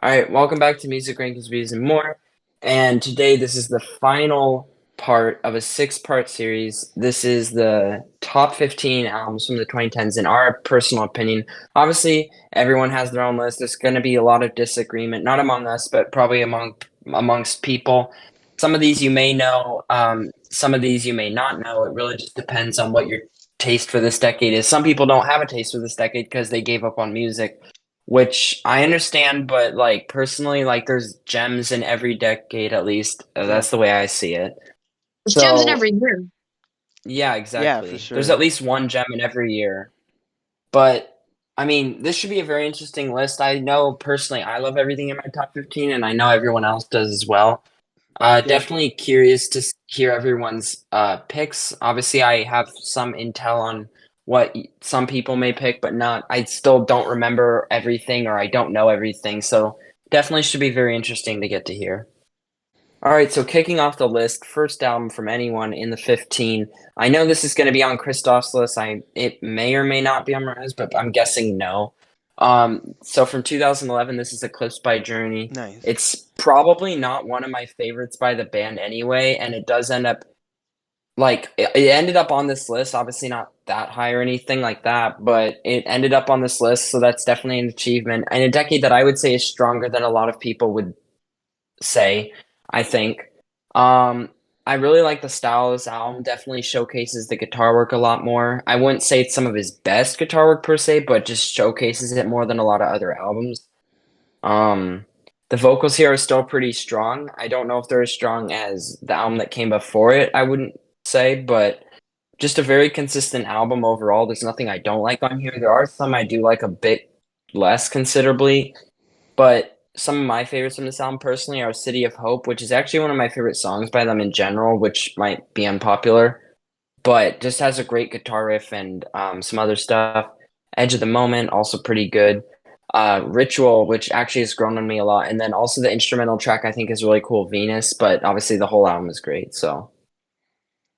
All right, welcome back to Music Rankings, Reviews, and More. And today, this is the final part of a six-part series. This is the top 15 albums from the 2010s, in our personal opinion. Obviously, everyone has their own list. There's going to be a lot of disagreement, not among us, but probably amongst people. Some of these you may know, some of these you may not know. It really just depends on what your taste for this decade is. Some people don't have a taste for this decade because they gave up on music, which I understand, but like personally, like there's gems in every decade at least. Yeah. That's the way I see it. There's gems in So every year. yeah, Yeah, for exactly. There's sure. at least one gem in every year. But I mean, this should be a very interesting list. I know personally I love everything in my top 15, and I know everyone else does as well. Yeah. Definitely curious to hear everyone's picks. Obviously, I have some intel on what some people may pick, but not. I still don't remember everything, or I don't know everything. So definitely should be very interesting to get to hear. All right, so kicking off the list, first album from anyone in the 15. I know this is going to be on Christoph's list. It may or may not be on Mariah's, but I'm guessing no. So from 2011, this is Eclipse by Journey. Nice. It's probably not one of my favorites by the band anyway, and it does end up like it ended up on this list. Obviously not that high or anything like that, but it ended up on this list, so that's definitely an achievement in a decade that I would say is stronger than a lot of people would say, I think. Um, I really like the style of this album. Definitely showcases the guitar work a lot more. I wouldn't say it's some of his best guitar work per se, but just showcases it more than a lot of other albums. Um, the vocals here are still pretty strong. I don't know if they're as strong as the album that came before it, I wouldn't say, but just a very consistent album overall. There's nothing I don't like on here. There are some I do like a bit less considerably, but some of my favorites from this album personally are City of Hope, which is actually one of my favorite songs by them in general, which might be unpopular, but just has a great guitar riff and some other stuff. Edge of the Moment, also pretty good. Ritual, which actually has grown on me a lot. And then also the instrumental track I think is really cool, Venus, but obviously the whole album is great. So,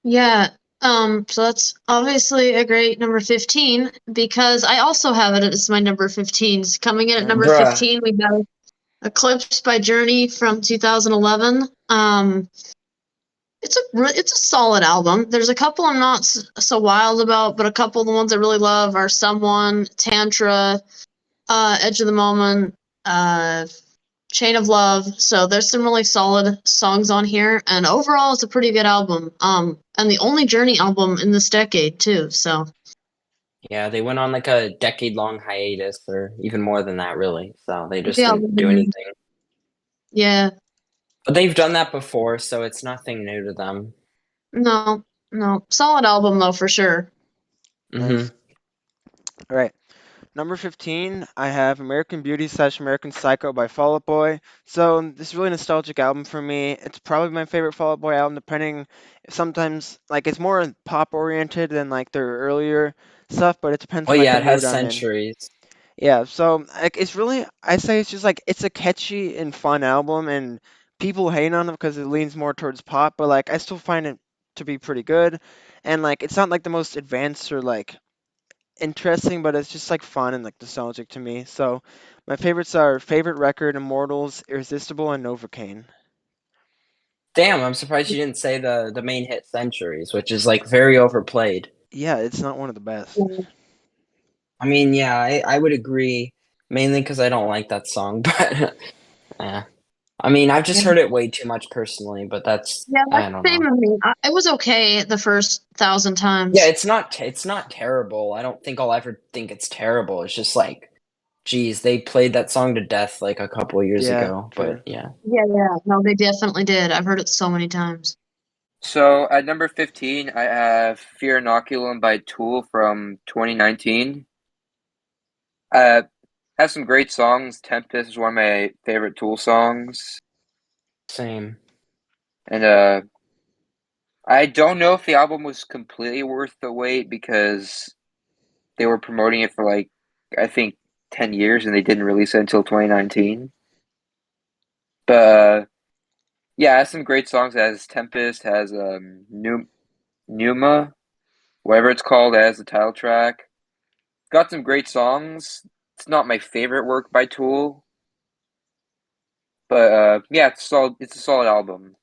Yeah. So that's obviously a great number 15 because I also have it as my number 15. Coming in at number bruh. 15, we got Eclipse by Journey from 2011. It's a solid album. There's a couple I'm not so wild about, but a couple of the ones I really love are Someone, Tantra, Edge of the Moment, uh, Chain of Love. So there's some really solid songs on here, and overall, it's a pretty good album. And the only Journey album in this decade too. So Yeah, they went on like a decade-long hiatus, or even more than that, really. So they just yeah, didn't do anything. yeah, But they've done that before, so it's nothing new to them. no, no, solid album though for sure. Hmm. Nice. All right. Number 15, I have American Beauty slash American Psycho by Fall Out Boy. So this is a really nostalgic album for me. It's probably my favorite Fall Out Boy album, depending. Sometimes like it's more pop oriented than like their earlier stuff, but it depends Well, on like yeah, the it mood has I'm in. centuries. Yeah, so like it's really I say it's just like it's a catchy and fun album, and people hate on it because it leans more towards pop, but like I still find it to be pretty good. And like it's not like the most advanced or like interesting, but it's just like fun and like nostalgic to me. So my favorites are Favorite Record, Immortals, Irresistible, and Novocaine. Damn, I'm surprised you didn't say the main hit Centuries, which is like very overplayed. Yeah, it's not one of the best. I mean, yeah, I would agree, mainly because I don't like that song, but yeah. I mean, I've just Yeah, heard it way too much personally, but yeah, that's I don't the same know. with me. It was okay the first thousand Yeah, times. it's not terrible. I don't think I'll ever think it's terrible. It's just like, geez, they played that song to death like a couple of years Yeah, ago, but true. yeah. Yeah, yeah. No, they definitely did. I've heard it so many times. So at number 15, I have Fear Inoculum by Tool from 2019. Uh, has some great songs. Tempest is one of my favorite Tool songs. Same. And I don't know if the album was completely worth the wait because they were promoting it for like, I think 10 years and they didn't release it until 2019. But yeah, it has some great songs. It has Tempest, has Pneuma, whatever it's called, as the title track. Got some great songs. It's not my favorite work by Tool, But yeah, it's solid. It's a solid album.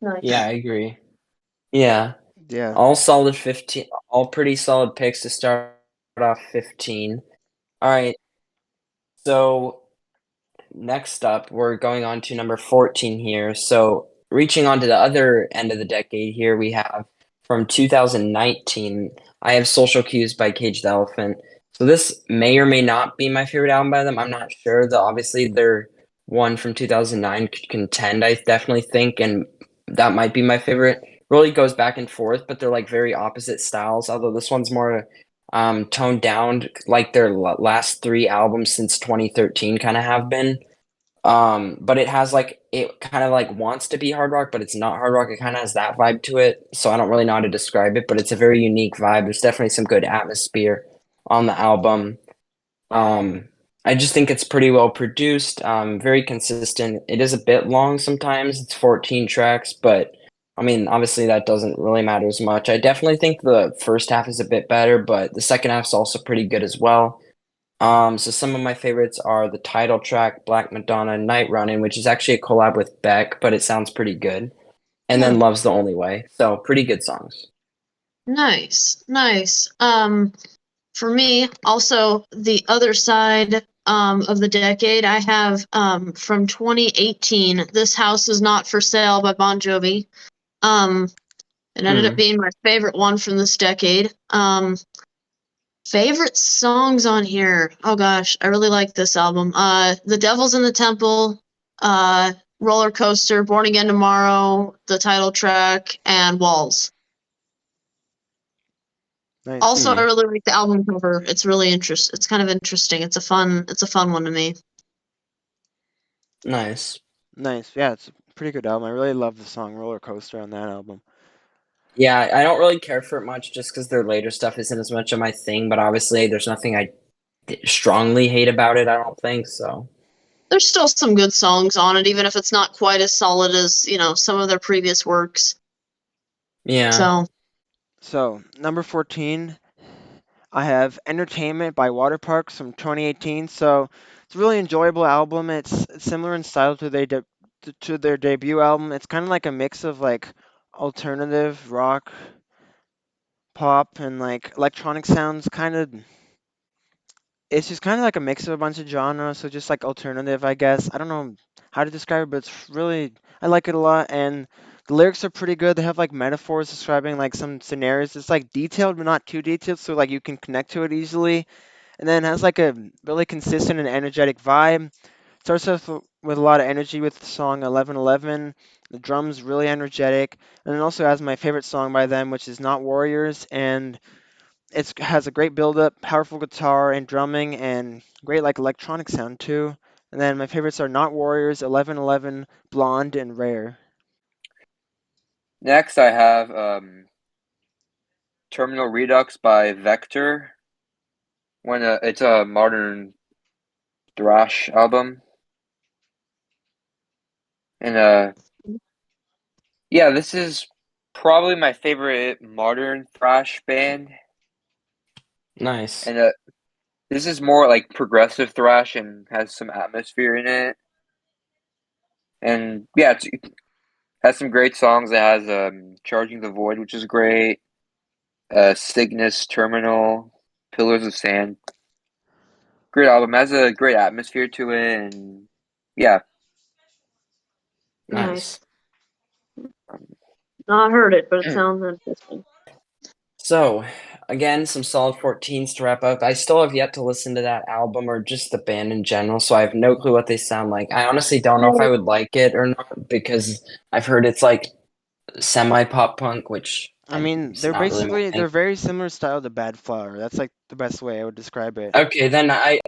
Nice. Yeah, I agree. Yeah, Yeah. all solid 15, all pretty solid picks to start off 15. All right, so next up, we're going on to number 14 here. So reaching on to the other end of the decade here, we have from 2019, I have Social Cues by Cage the Elephant. So this may or may not be my favorite album by them. I'm not sure, though. Obviously, their one from 2009 could contend, I definitely think, and that might be my favorite. Really goes back and forth, but they're like very opposite styles. Although this one's more toned down, like their last three albums since 2013 kind of have been. But it has like it kind of like wants to be hard rock, but it's not hard rock. It kind of has that vibe to it. So I don't really know how to describe it, but it's a very unique vibe. There's definitely some good atmosphere on the album. Um, I just think it's pretty well produced, very consistent. It is a bit long sometimes. It's 14 tracks, but I mean, obviously that doesn't really matter as much. I definitely think the first half is a bit better, but the second half's also pretty good as well. So some of my favorites are the title track, Black Madonna, Night Running, which is actually a collab with Beck, but it sounds pretty good. And then Love's the Only Way. So pretty good songs. Nice, nice. For me, also the other side of the decade, I have from 2018, This House Is Not for Sale by Bon Jovi. It ended up being my favorite one from this decade. Favorite songs on here. Oh gosh, I really like this album. The Devil's in the Temple, Roller Coaster, Born Again Tomorrow, the title track, and Walls. Nice. Also, I really like the album cover. It's really It's kind of interesting. It's a fun one to me. Nice. Nice. Yeah, it's a pretty good album. I really love the song Roller Coaster on that album. Yeah, I don't really care for it much just because their later stuff isn't as much of my thing, but obviously there's nothing I strongly hate about it, I don't think so. There's still some good songs on it, even if it's not quite as solid as, some of their previous works. Yeah. So, number 14, I have Entertainment by Waterparks from 2018. So, it's a really enjoyable album. It's similar in style to their debut album. It's kind of like a mix of like alternative rock, pop, and like electronic sounds. It's just kind of like a mix of a bunch of genres. So just like alternative, I guess. I don't know how to describe it, but it's really I like it a lot. And the lyrics are pretty good. They have like metaphors describing like some scenarios. It's like detailed, but not too detailed, so like you can connect to it easily. And then it has like a really consistent and energetic vibe. Starts off with a lot of energy with the song 1111. The drums really energetic, and it also has my favorite song by them, which is Not Warriors, and it has a great build up, powerful guitar and drumming, and great like electronic sound too. And then my favorites are Not Warriors, 1111, Blonde, and Rare. Next, I have Terminal Redux by Vektor. It's a modern thrash album, and yeah, this is probably my favorite modern thrash band. Nice. And this is more like progressive thrash and has some atmosphere in it. And yeah, it has some great songs. It has Charging the Void, which is great. Cygnus, Terminal, Pillars of Sand. Great album. Has a great atmosphere to it, and yeah. Nice. Not heard it, but it sounds interesting. So, again, some solid 14s to wrap up. I still have yet to listen to that album or just the band in general, so I have no clue what they sound like. I honestly don't know if I would like it or not because I've heard it's like semi-pop punk, which I mean, is they're not really my basically thing. they're very similar style to Badflower. That's like the best way I would describe it. Okay, then I'd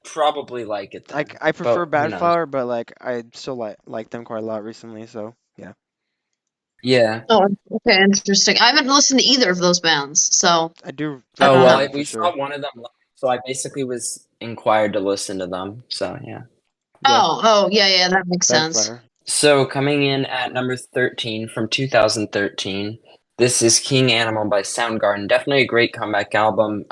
probably like it then. Like I prefer But who knows? Badflower, but like I still like them quite a lot recently. So yeah. Yeah. Oh, okay, interesting. I haven't listened to either of those bands, so I do I don't recommend know. them for We sure. saw one of them live, so I basically was inquired to listen to them. So yeah. Yeah, that makes sense. Badflower. So coming in at number 13 from 2013, this is King Animal by Soundgarden. Definitely a great comeback album.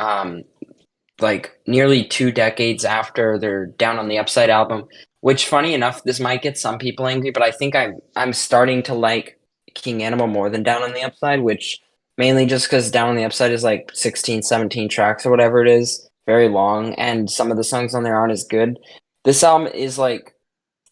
like nearly 2 decades after their Down on the Upside album. Which, funny enough, this might get some people angry, but I think I'm starting to like King Animal more than Down on the Upside, which mainly just because Down on the Upside is like 16, 17 tracks or whatever it is, very long, and some of the songs on there aren't as good. This album is like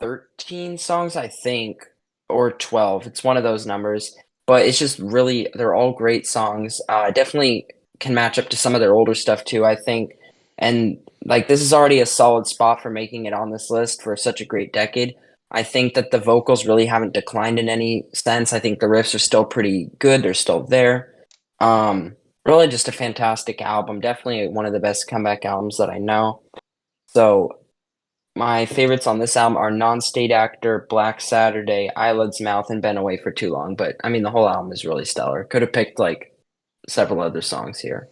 13 songs, I think, or 12. It's one of those numbers. But it's just really, they're all great songs. Definitely can match up to some of their older stuff too, I think. And like, this is already a solid spot for making it on this list for such a great decade. I think that the vocals really haven't declined in any sense. I think the riffs are still pretty good. They're still there. Really just a fantastic album. Definitely one of the best comeback albums that I know. So my favorites on this album are Non-State Actor, Black Saturday, Eyelids Mouth, and Been Away for Too Long. But I mean, the whole album is really stellar. Could have picked like several other songs here.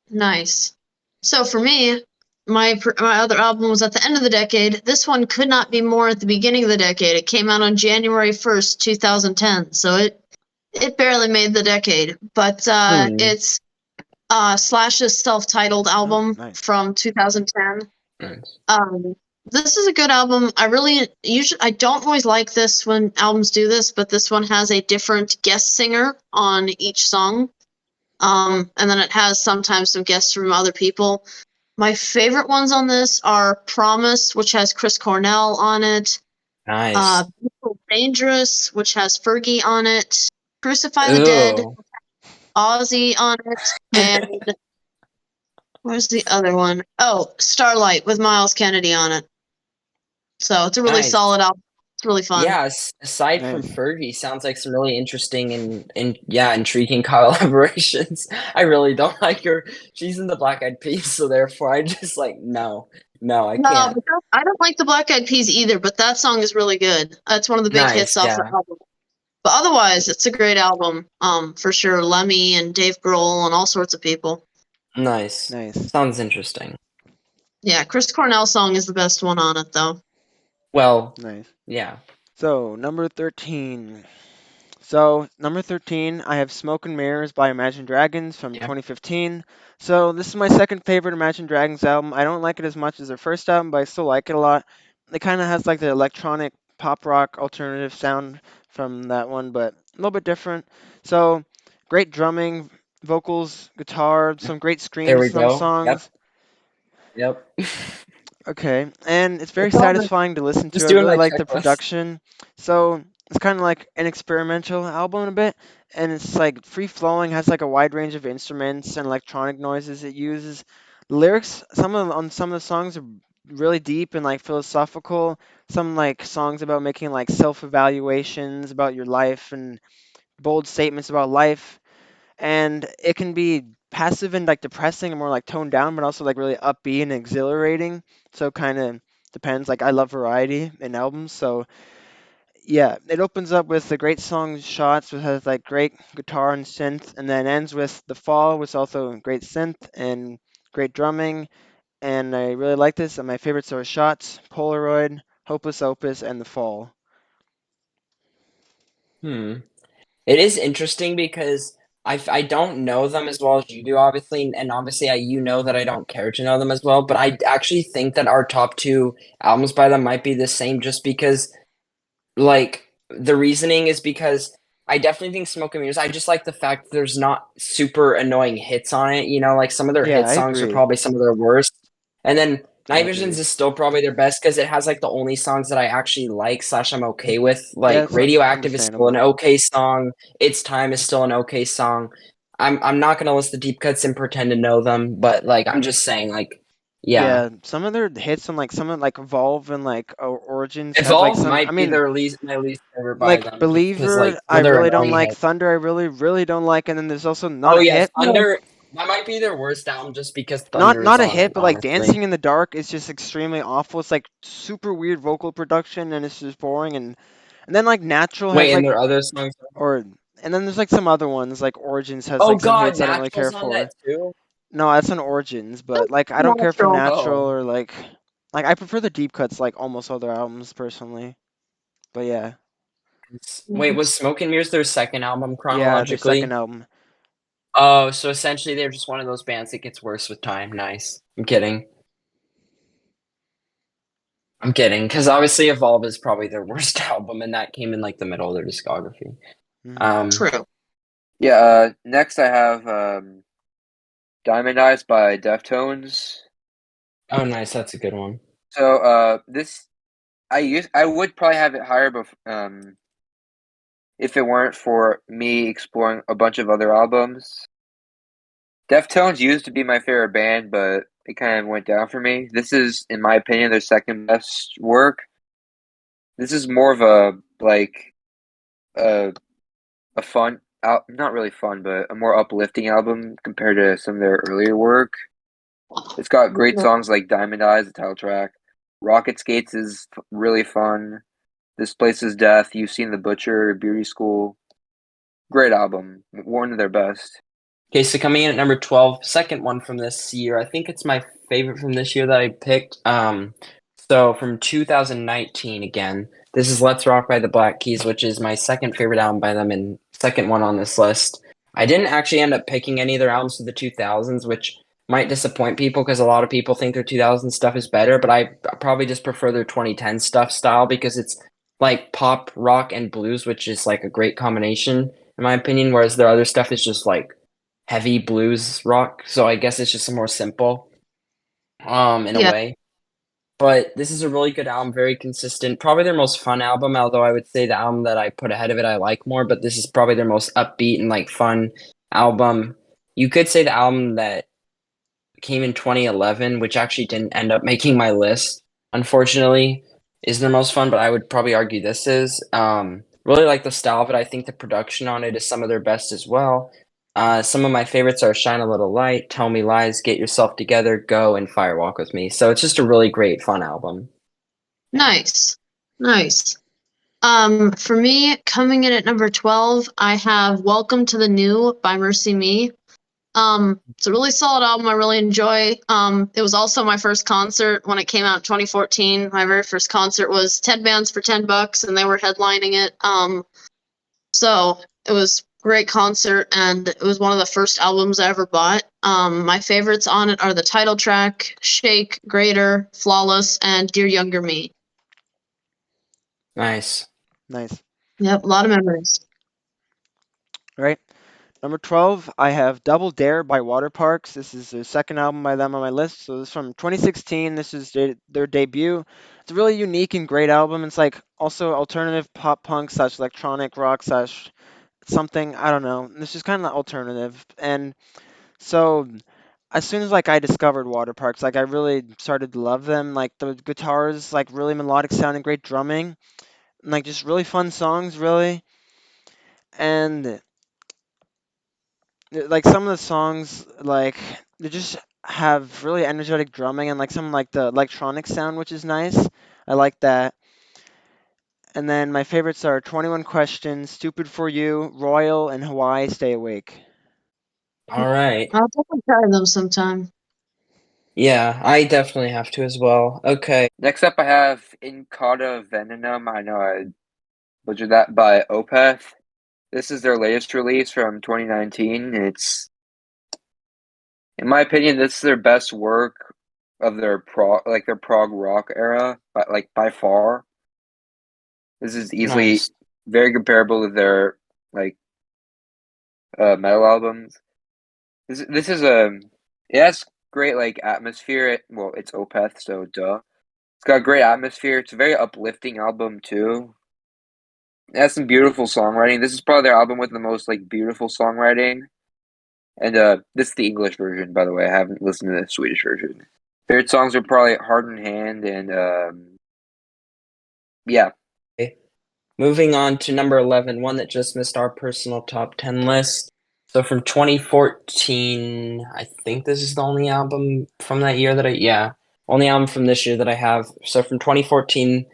Nice. So for me, my other album was at the end of the decade. This one could not be more at the beginning of the decade. It came out on January 1st, 2010. So it barely made the decade. But it's Slash's self-titled album nice. from 2010. Nice. This is a good album. I don't always like this when albums do this, but this one has a different guest singer on each song. And then it has sometimes some guests from other people. My favorite ones on this are Promise, which has Chris Cornell on it. Nice. People Dangerous, which has Fergie on it. Crucify the Dead, Ozzy on it, and where's the other one? Oh, Starlight with Miles Kennedy on it. So it's a really solid album. It's really fun. Yeah, aside from Fergie, sounds like some really interesting and intriguing collaborations. I really don't like her. She's in the Black Eyed Peas, so therefore I just like no, I can't. I don't like the Black Eyed Peas either, but that song is really good. It's one of the big hits off the album. But otherwise, it's a great album. For sure. Lemmy and Dave Grohl and all sorts of people. Nice. Sounds interesting. Yeah, Chris Cornell's song is the best one on it, though. Well, nice. Yeah. So, number 13. So, number 13, I have Smoke and Mirrors by Imagine Dragons from 2015. So, this is my second favorite Imagine Dragons album. I don't like it as much as their first album, but I still like it a lot. It kind of has like the electronic pop rock alternative sound from that one, but a little bit different. So, great drumming, vocals, guitar, some great screams from songs. Yep. Okay, and it's very satisfying to listen to. I really like the production. So it's kind of like an experimental album a bit, and it's like free flowing, has like a wide range of instruments and electronic noises it uses. The lyrics, some of the songs are really deep and like philosophical. Some like songs about making like self-evaluations about your life and bold statements about life, and it can be passive and like depressing and more like toned down, but also like really upbeat and exhilarating. So kind of depends. Like I love variety in albums, so yeah, it opens up with the great song Shots, which has like great guitar and synth, and then ends with The Fall, which is also great synth and great drumming. And I really like this. And my favorites are Shots, Polaroid, Hopeless Opus, and The Fall. It is interesting because I don't know them as well as you do, obviously, and obviously you know that I don't care to know them as well, but I actually think that our top two albums by them might be the same just because, like, the reasoning is because I definitely think Smoke and Mirrors, I just like the fact that there's not super annoying hits on it, you know, like some of their hit songs are probably some of their worst, and then Night Visions is still probably their best because it has like the only songs that I actually like / I'm okay with. Like Radioactive is still an okay song. It's Time is still an okay song. I'm not gonna list the deep cuts and pretend to know them, but like I'm just saying, like Yeah, some of their hits and like some of like Evolve and like Origins Evolve have like some. might I mean, be my least favorite by like them. Believer, Like, I really don't like. Thunder, I really don't like. And then there's also not a hit. Thunder. That might be their worst album just because Thunder not is a hit, it, but like honestly. Dancing in the Dark is just extremely awful. It's like super weird vocal production and it's just boring. And then like Natural has like there are other songs. And then there's like some other ones like Origins has like some hits I don't really care for. That too? No, that's on Origins, but like I don't care for Natural or like I prefer the deep cuts like almost all their albums personally. But yeah. Wait, was Smoke and Mirrors their second album chronologically? Yeah, their second album. Oh, so essentially they're just one of those bands that gets worse with time. Nice. I'm kidding. I'm kidding, because obviously Evolve is probably their worst album, and that came in like the middle of their discography. True. Yeah, next I have Diamond Eyes by Deftones. Oh, nice. That's a good one. So this I would probably have it higher, but if it weren't for me exploring a bunch of other albums. Deftones used to be my favorite band, but it kind of went down for me. This is, in my opinion, their second best work. This is more of a like a fun not really fun, but a more uplifting album compared to some of their earlier work. It's got great songs like Diamond Eyes, the title track. Rocket Skates is really fun. This Place is Death, You've Seen the Butcher, Beauty School. Great album. One of their best. Okay, so coming in at number 12, second one from this year. I think it's my favorite from this year that I picked. So from 2019 again, this is Let's Rock by the Black Keys, which is my second favorite album by them and second one on this list. I didn't actually end up picking any of their albums from the 2000s, which might disappoint people because a lot of people think their 2000 stuff is better, but I probably just prefer their 2010 stuff style because it's like pop, rock, and blues, which is like a great combination in my opinion, whereas their other stuff is just like heavy blues rock. So I guess it's just more simple, in a Yeah. way. But this is a really good album, very consistent. Probably their most fun album, although I would say the album that I put ahead of it I like more, but this is probably their most upbeat and like fun album. You could say the album that came in 2011, which actually didn't end up making my list, unfortunately, is their most fun, but I would probably argue this is. Really like the style of it. I think the production on it is some of their best as well. Some of my favorites are Shine a Little Light, Tell Me Lies, Get Yourself Together, Go, and Firewalk with Me. So it's just a really great, fun album. Nice. Nice. For me, coming in at number 12, I have Welcome to the New by MercyMe. It's a really solid album I really enjoy. It was also my first concert when it came out in 2014. My very first concert was 10 bands for $10 and they were headlining it. So it was a great concert and it was one of the first albums I ever bought. My favorites on it are the title track, Shake, Greater, Flawless, and Dear Younger Me. Nice. Nice. Yep, a lot of memories. All right. Number 12, I have Double Dare by Waterparks. This is the second album by them on my list. So this is from 2016. This is their debut. It's a really unique and great album. It's like also alternative pop punk slash electronic rock slash something. I don't know. This is kind of alternative. And so as soon as like I discovered Waterparks, like I really started to love them. Like the guitars, like really melodic sounding, great drumming, and like just really fun songs, really. And like some of the songs like they just have really energetic drumming and like some like the electronic sound which is nice. I like that. And then my favorites are 21 Questions, Stupid for You, Royal, and Hawaii Stay Awake. All right. I'll definitely try them sometime. Yeah, I definitely have to as well. Okay. Next up, I have In Cauda Venenum. I know I butchered that by Opeth. This is their latest release from 2019. It's, in my opinion, this is their best work of their prog rock era, but like by far. This is easily Nice. very comparable to their like metal albums. This is it has great like atmosphere. Well, it's Opeth, so duh. It's got great atmosphere. It's a very uplifting album too. It has some beautiful songwriting. This is probably their album with the most like beautiful songwriting. And this is the English version, by the way. I haven't listened to the Swedish version. Favorite songs are probably Heart in Hand and yeah. Moving on to number 11, one that just missed our personal top 10 list. So from 2014, I think this is the only album from that year only album from this year that I have. So from 2014,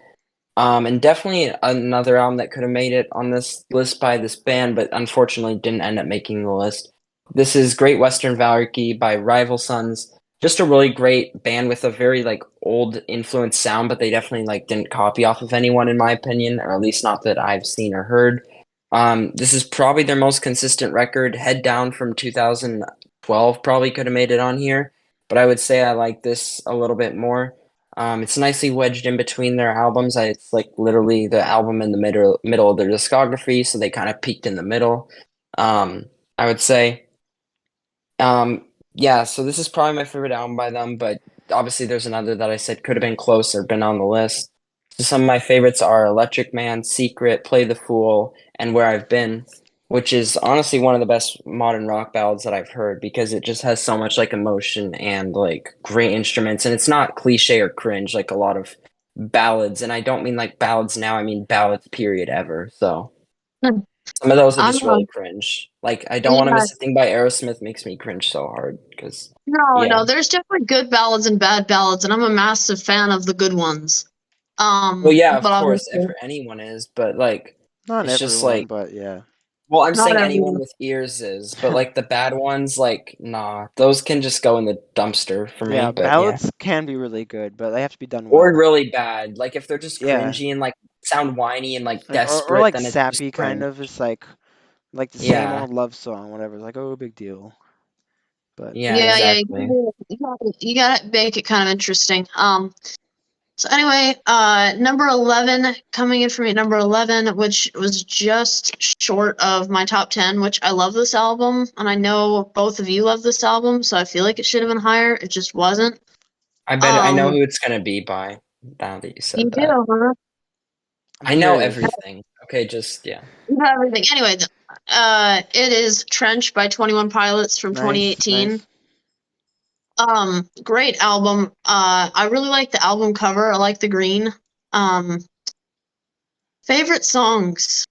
and definitely another album that could have made it on this list by this band, but unfortunately didn't end up making the list. This is Great Western Valkyrie by Rival Sons. Just a really great band with a very like old influenced sound, but they definitely like didn't copy off of anyone in my opinion, or at least not that I've seen or heard. This is probably their most consistent record. Head Down from 2012 probably could have made it on here, but I would say I like this a little bit more. It's nicely wedged in between their albums. It's like literally the album in the middle of their discography, so they kind of peaked in the middle. I would say. Yeah, so this is probably my favorite album by them, but obviously there's another that I said could have been closer, been on the list. So some of my favorites are Electric Man, Secret, Play the Fool, and Where I've Been, which is honestly one of the best modern rock ballads that I've heard because it just has so much like emotion and like great instruments, and it's not cliche or cringe like a lot of ballads, and I don't mean like ballads now, I mean ballads period ever. So some of those are I'm just really cringe. Like, I Don't Want to yeah, Miss a Thing by Aerosmith makes me cringe so hard because, no, yeah. there's definitely good ballads and bad ballads, and I'm a massive fan of the good ones. Well, yeah, of But course, obviously anyone is, but like, Not it's just everyone, like, but yeah. well, I'm not saying anyone everyone. with ears is, but like the bad ones, like, nah, those can just go in the dumpster for me, Yeah, but yeah. ballads can be really good, but they have to be done Or well. really bad. Like, if they're just Yeah, cringy and like sound whiny and like or desperate, like then it's just sappy kind cringe. of. It's like the same Yeah, old love song, whatever. It's like, oh, big deal. But yeah, Yeah, exactly. you gotta make it kind of interesting. So anyway, number 11 coming in for me at number 11, which was just short of my top 10, which I love this album, and I know both of you love this album, so I feel like it should have been higher. It just wasn't. I bet I know Um, who it's gonna be by now that you you said do, that. huh? I'm I know curious. everything. Okay, just yeah. You have everything. Anyway, it is Trench by 21 Pilots from Nice, 2018. nice. Great album. I really like the album cover. I like the green. Favorite songs.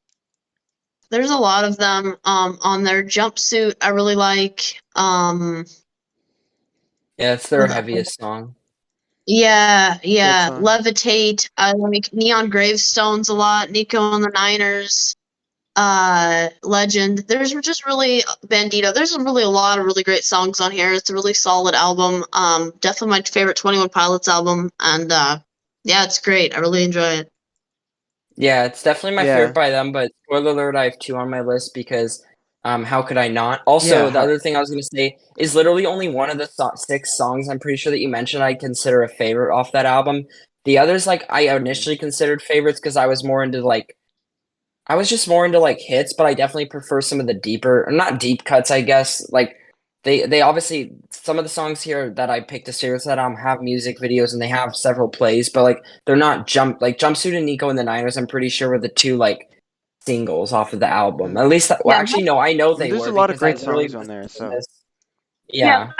There's a lot of them. On their Jumpsuit, I really like. Yeah, it's their heaviest song. Yeah, Great yeah. song. Levitate. I like Neon Gravestones a lot. Nico and the Niners. Legend. There's just really Bandito. There's really a lot of really great songs on here. It's a really solid album. Definitely my favorite 21 Pilots album, and yeah, it's great. I really enjoy it. Yeah, it's definitely my favorite Yeah, by them, but spoiler alert, I have two on my list because how could I not? Also, the yeah. other thing I was gonna say is literally only one of the six songs I'm pretty sure that you mentioned I consider a favorite off that album. The others, like I initially considered favorites because I was more into like I was just more into like hits, but I definitely prefer some of the deeper, or not deep cuts, I guess. Like they obviously some of the songs here that I picked to Cyrus that have music videos and they have several plays, but like they're not Jumpsuit and Nico and the Niners. I'm pretty sure were the two like singles off of the album. At least, well, Yeah, actually, no, I know they There's a were lot of because I great literally songs on listened there, to so. this. yeah. Yeah,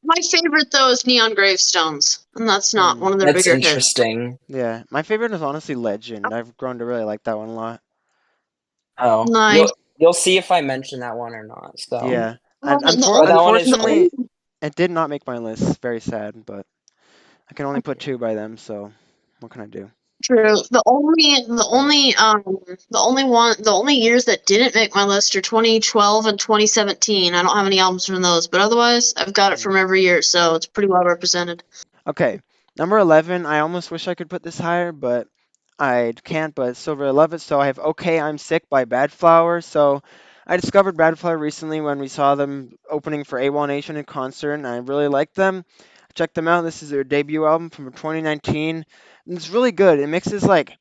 My favorite though is Neon Gravestones, and that's not one of their that's bigger hits. interesting. Yeah, my favorite is honestly Legend. I've grown to really like that one a lot. Oh, Nice. you'll see if I mention that one or not. So, Yeah, Well, and but that one is the great. unfortunately, it did not make my list. Very sad, but I can only put two by them, so what can I do? true. The only years that didn't make my list are 2012 and 2017. I don't have any albums from those, but otherwise, I've got it Hmm. from every year, so it's pretty well represented. Okay, number 11. I almost wish I could put this higher, but I can't. But still really love it. So I have "Okay, I'm Sick" by Badflower. So I discovered Badflower recently when we saw them opening for Awolnation in concert, and I really liked them. Check them out. This is their debut album from 2019, and it's really good. It mixes like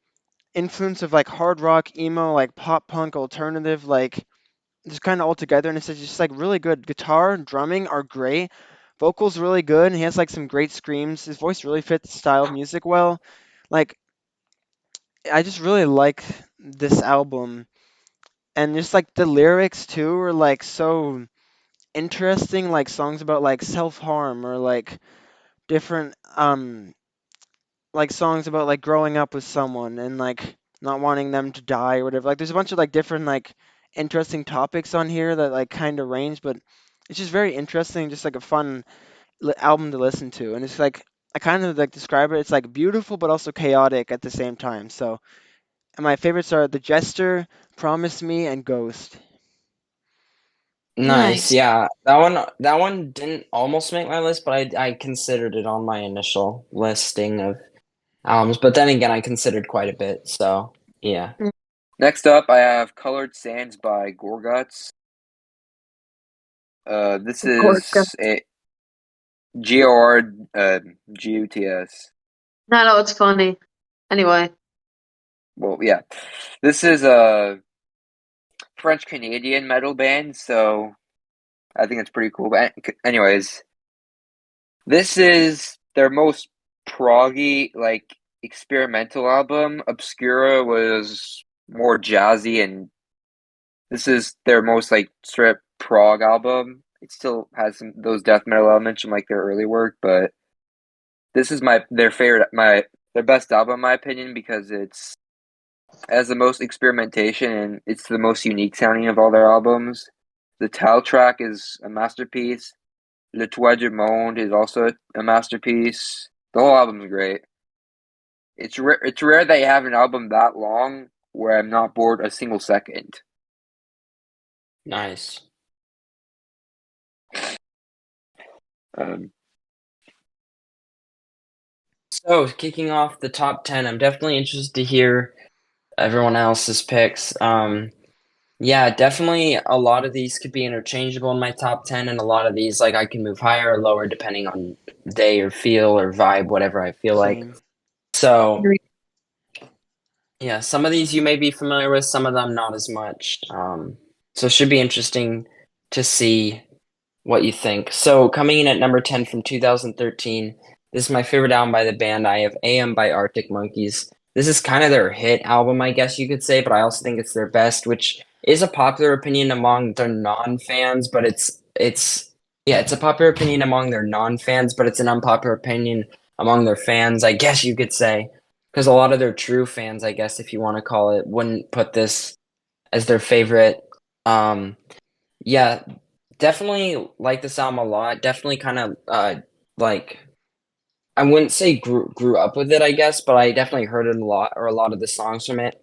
influence of like hard rock, emo, like pop punk, alternative, like just kind of all together, and it's just like really good. Guitar and drumming are great. Vocals really good, and he has like some great screams. His voice really fits the style of music well. Like I just really like this album, and just like the lyrics too are like so interesting. Like songs about like self harm or like different like songs about like growing up with someone and like not wanting them to die or whatever. Like there's a bunch of like different like interesting topics on here that like kind of range, but it's just very interesting, just like a fun album to listen to. And it's like I kind of like describe it. It's like beautiful but also chaotic at the same time. So and my favorites are The Jester, Promise Me, and Ghost. Nice, Nice. yeah. That one didn't almost make my list, but I considered it on my initial listing of albums. But then again, I considered quite a bit. So yeah. Next up, I have Colored Sands by Gorguts. This Gorka. is a Guts. No, it's funny. Anyway, Well, yeah. This is a French-Canadian metal band, so I think it's pretty cool. But anyways, this is their most proggy, like, experimental album. Obscura was more jazzy, and this is their most, like, straight prog album. It still has those death metal elements from, like, their early work, but this is their best album in my opinion because it has the most experimentation and it's the most unique sounding of all their albums. The title track is a masterpiece. Le Toit du Monde is also a masterpiece. The whole album is great. It's rare that you have an album that long where I'm not bored a single second. Nice. Um, So, kicking off the top 10, I'm definitely interested to hear everyone else's picks. Yeah, definitely a lot of these could be interchangeable in my top 10, and a lot of these, like, I can move higher or lower depending on day or feel or vibe, whatever I feel like. Same. So, yeah, some of these you may be familiar with, some of them not as much. So it should be interesting to see what you think. So coming in at number 10 from 2013, this is my favorite album by the band. I have AM by Arctic Monkeys. This is kind of their hit album, I guess you could say, but I also think it's their best, which is a popular opinion among their non-fans, but it's a popular opinion among their non-fans, but it's an unpopular opinion among their fans, I guess you could say. Because a lot of their true fans, I guess, if you want to call it, wouldn't put this as their favorite. Yeah, definitely like this album a lot. Definitely kind of like I wouldn't say grew up with it, I guess, but I definitely heard it a lot or a lot of the songs from it.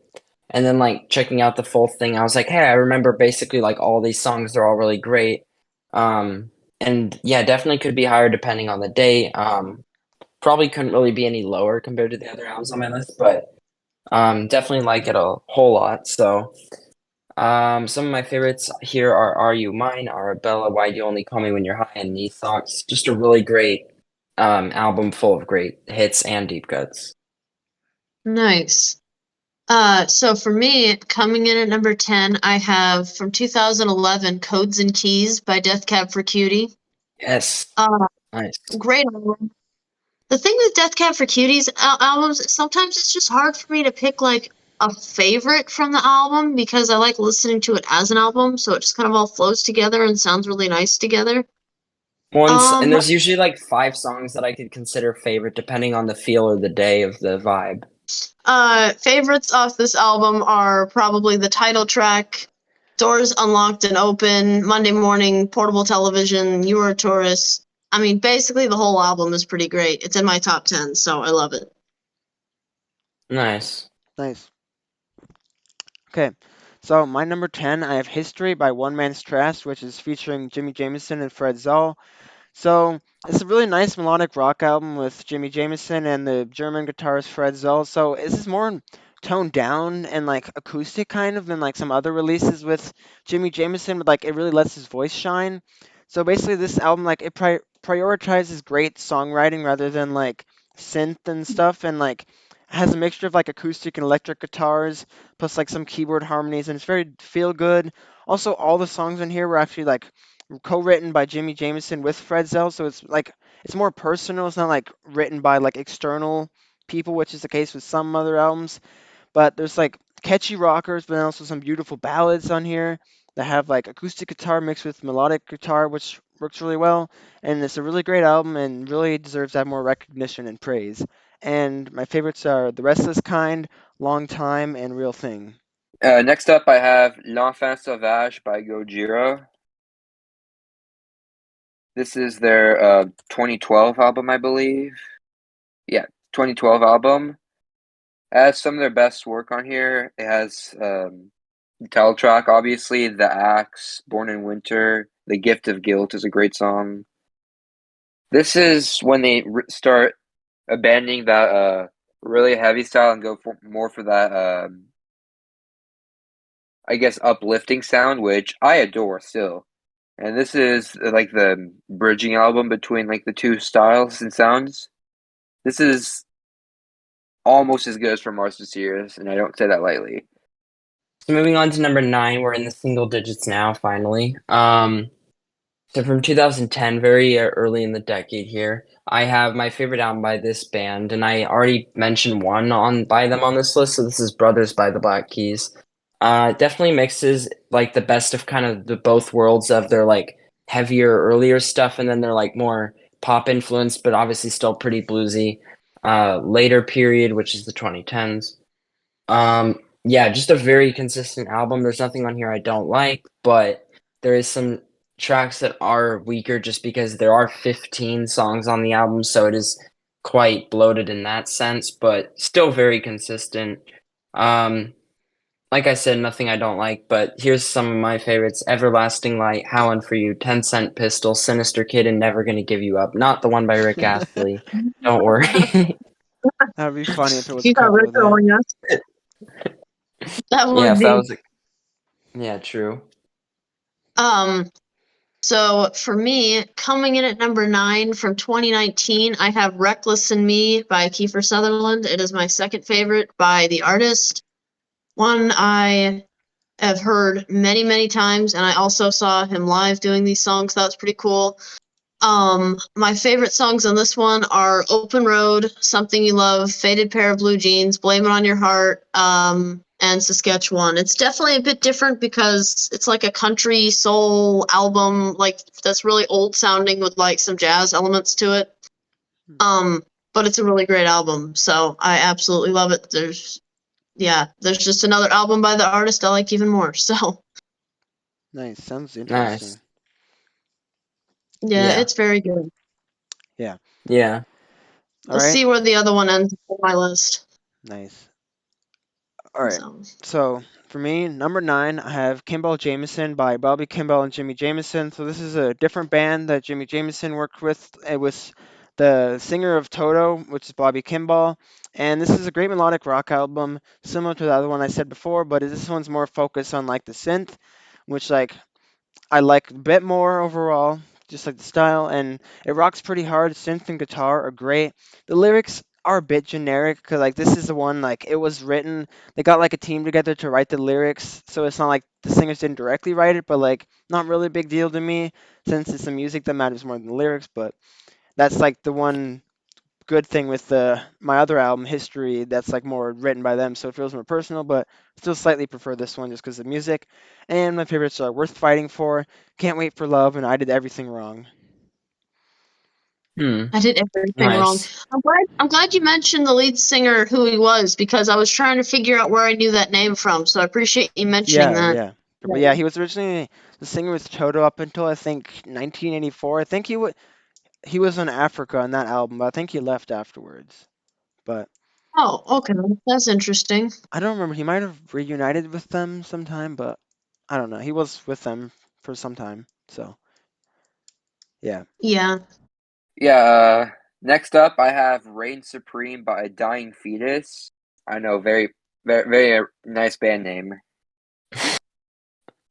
And then like checking out the full thing, I was like, hey, I remember basically like all these songs, they're all really great. And yeah, definitely could be higher depending on the day. Probably couldn't really be any lower compared to the other albums on my list, but definitely like it a whole lot. So some of my favorites here are You Mine, Arabella, Why Do You Only Call Me When You're High, and Knee Socks. Just a really great album full of great hits and deep cuts. nice. So for me, coming in at number 10, I have from 2011 Codes and Keys by Death Cab for Cutie. Yes, Uh, nice. great album. The thing with Death Cab for Cutie's albums, sometimes it's just hard for me to pick like a favorite from the album because I like listening to it as an album, so it just kind of all flows together and sounds really nice together. And Um, there's usually like 5 songs that I could consider favorite depending on the feel or the day of the vibe. Favorites off this album are probably the title track, Doors Unlocked and Open, Monday Morning, Portable Television, You Are a Tourist. I mean, basically the whole album is pretty great. It's in my top 10, so I love it. Nice. Nice. Okay, so my number 10, I have History by One Man's Trash, which is featuring Jimi Jamison and Fred Zahl. So it's a really nice melodic rock album with Jimi Jamison and the German guitarist Fred Zoll. So this is more toned down and like acoustic kind of than like some other releases with Jimi Jamison, but like it really lets his voice shine. So basically, this album like it prioritizes great songwriting rather than like synth and stuff, and like has a mixture of like acoustic and electric guitars plus like some keyboard harmonies, and it's very feel good. Also, all the songs in here were actually like co-written by Jimi Jamison with Fred Zell, so it's like it's more personal. It's not like written by like external people, which is the case with some other albums. But there's like catchy rockers, but then also some beautiful ballads on here that have like acoustic guitar mixed with melodic guitar, which works really well. And it's a really great album and really deserves to have more recognition and praise. And my favorites are The Restless Kind, Long Time, and Real Thing. Next up, I have L'Enfant Sauvage by Gojira. This is their 2012 album, I believe. Yeah, 2012 album. It has some of their best work on here. It has the title track, obviously, The Axe, Born in Winter, The Gift of Guilt is a great song. This is when they start abandoning that really heavy style and go more for that I guess, uplifting sound, which I adore still. And this is like the bridging album between like the two styles and sounds. This is almost as good as from Mars to Sirius, and I don't say that lightly. So moving on to number 9, we're in the single digits now, finally. So from 2010, very early in the decade here, I have my favorite album by this band, and I already mentioned one on by them on this list. So this is Brothers by the Black Keys. It definitely mixes like the best of kind of the both worlds of their like heavier earlier stuff, and then they're like more pop influenced, but obviously still pretty bluesy. Later period, which is the 2010s. Yeah, just a very consistent album. There's nothing on here I don't like, but there is some tracks that are weaker just because there are 15 songs on the album, so it is quite bloated in that sense, but still very consistent. Um, like I said, nothing I don't like, but here's some of my favorites: Everlasting Light, Howlin' for You, 10 Cent Pistol, Sinister Kid, and Never Gonna Give You Up. Not the one by Rick Astley. Don't worry. That'd be funny if it was a You got cover Rick of that. rolling us. That Yeah, would if be. that was yeah, true. So for me, coming in at number 9 from 2019, I have Reckless in Me by Kiefer Sutherland. It is my second favorite by the artist. One I have heard many, many times, and I also saw him live doing these songs. That was pretty cool. My favorite songs on this one are Open Road, Something You Love, Faded Pair of Blue Jeans, Blame It on Your Heart, and Saskatchewan. It's definitely a bit different because it's like a country soul album, like that's really old sounding with like some jazz elements to it. But it's a really great album, so I absolutely love it. There's just another album by the artist I like even more. So Nice. Sounds interesting. Nice. yeah, Yeah. it's very good. Yeah. Yeah. All Let's right. see where the other one ends on my list. Nice. All right. So for me, number 9, I have Kimball Jamison by Bobby Kimball and Jimi Jamison. So this is a different band that Jimi Jamison worked with. It was the singer of Toto, which is Bobby Kimball. And this is a great melodic rock album, similar to the other one I said before, but this one's more focused on like the synth, which like I like a bit more overall, just like the style, and it rocks pretty hard. Synth and guitar are great. The lyrics are a bit generic because like this is the one like it was written. They got like a team together to write the lyrics, so it's not like the singers didn't directly write it, but like not really a big deal to me since it's the music that matters more than the lyrics. But that's like the one good thing with my other album, History, that's like more written by them, so it feels more personal, but still slightly prefer this one just because of music. And my favorites are Worth Fighting For, Can't Wait for Love, and I Did Everything Wrong. I did everything wrong. Nice. I'm glad you mentioned the lead singer, who he was, because I was trying to figure out where I knew that name from. So I appreciate you mentioning that. Yeah. But yeah, he was originally the singer with Toto up until I think 1984. I think he was in Africa on that album, but I think he left afterwards. But Oh, okay, that's interesting. I don't remember. He might have reunited with them sometime, but I don't know. He was with them for some time, so yeah. Yeah. Yeah, next up I have Reign Supreme by Dying Fetus. I know, very, very, very nice band name.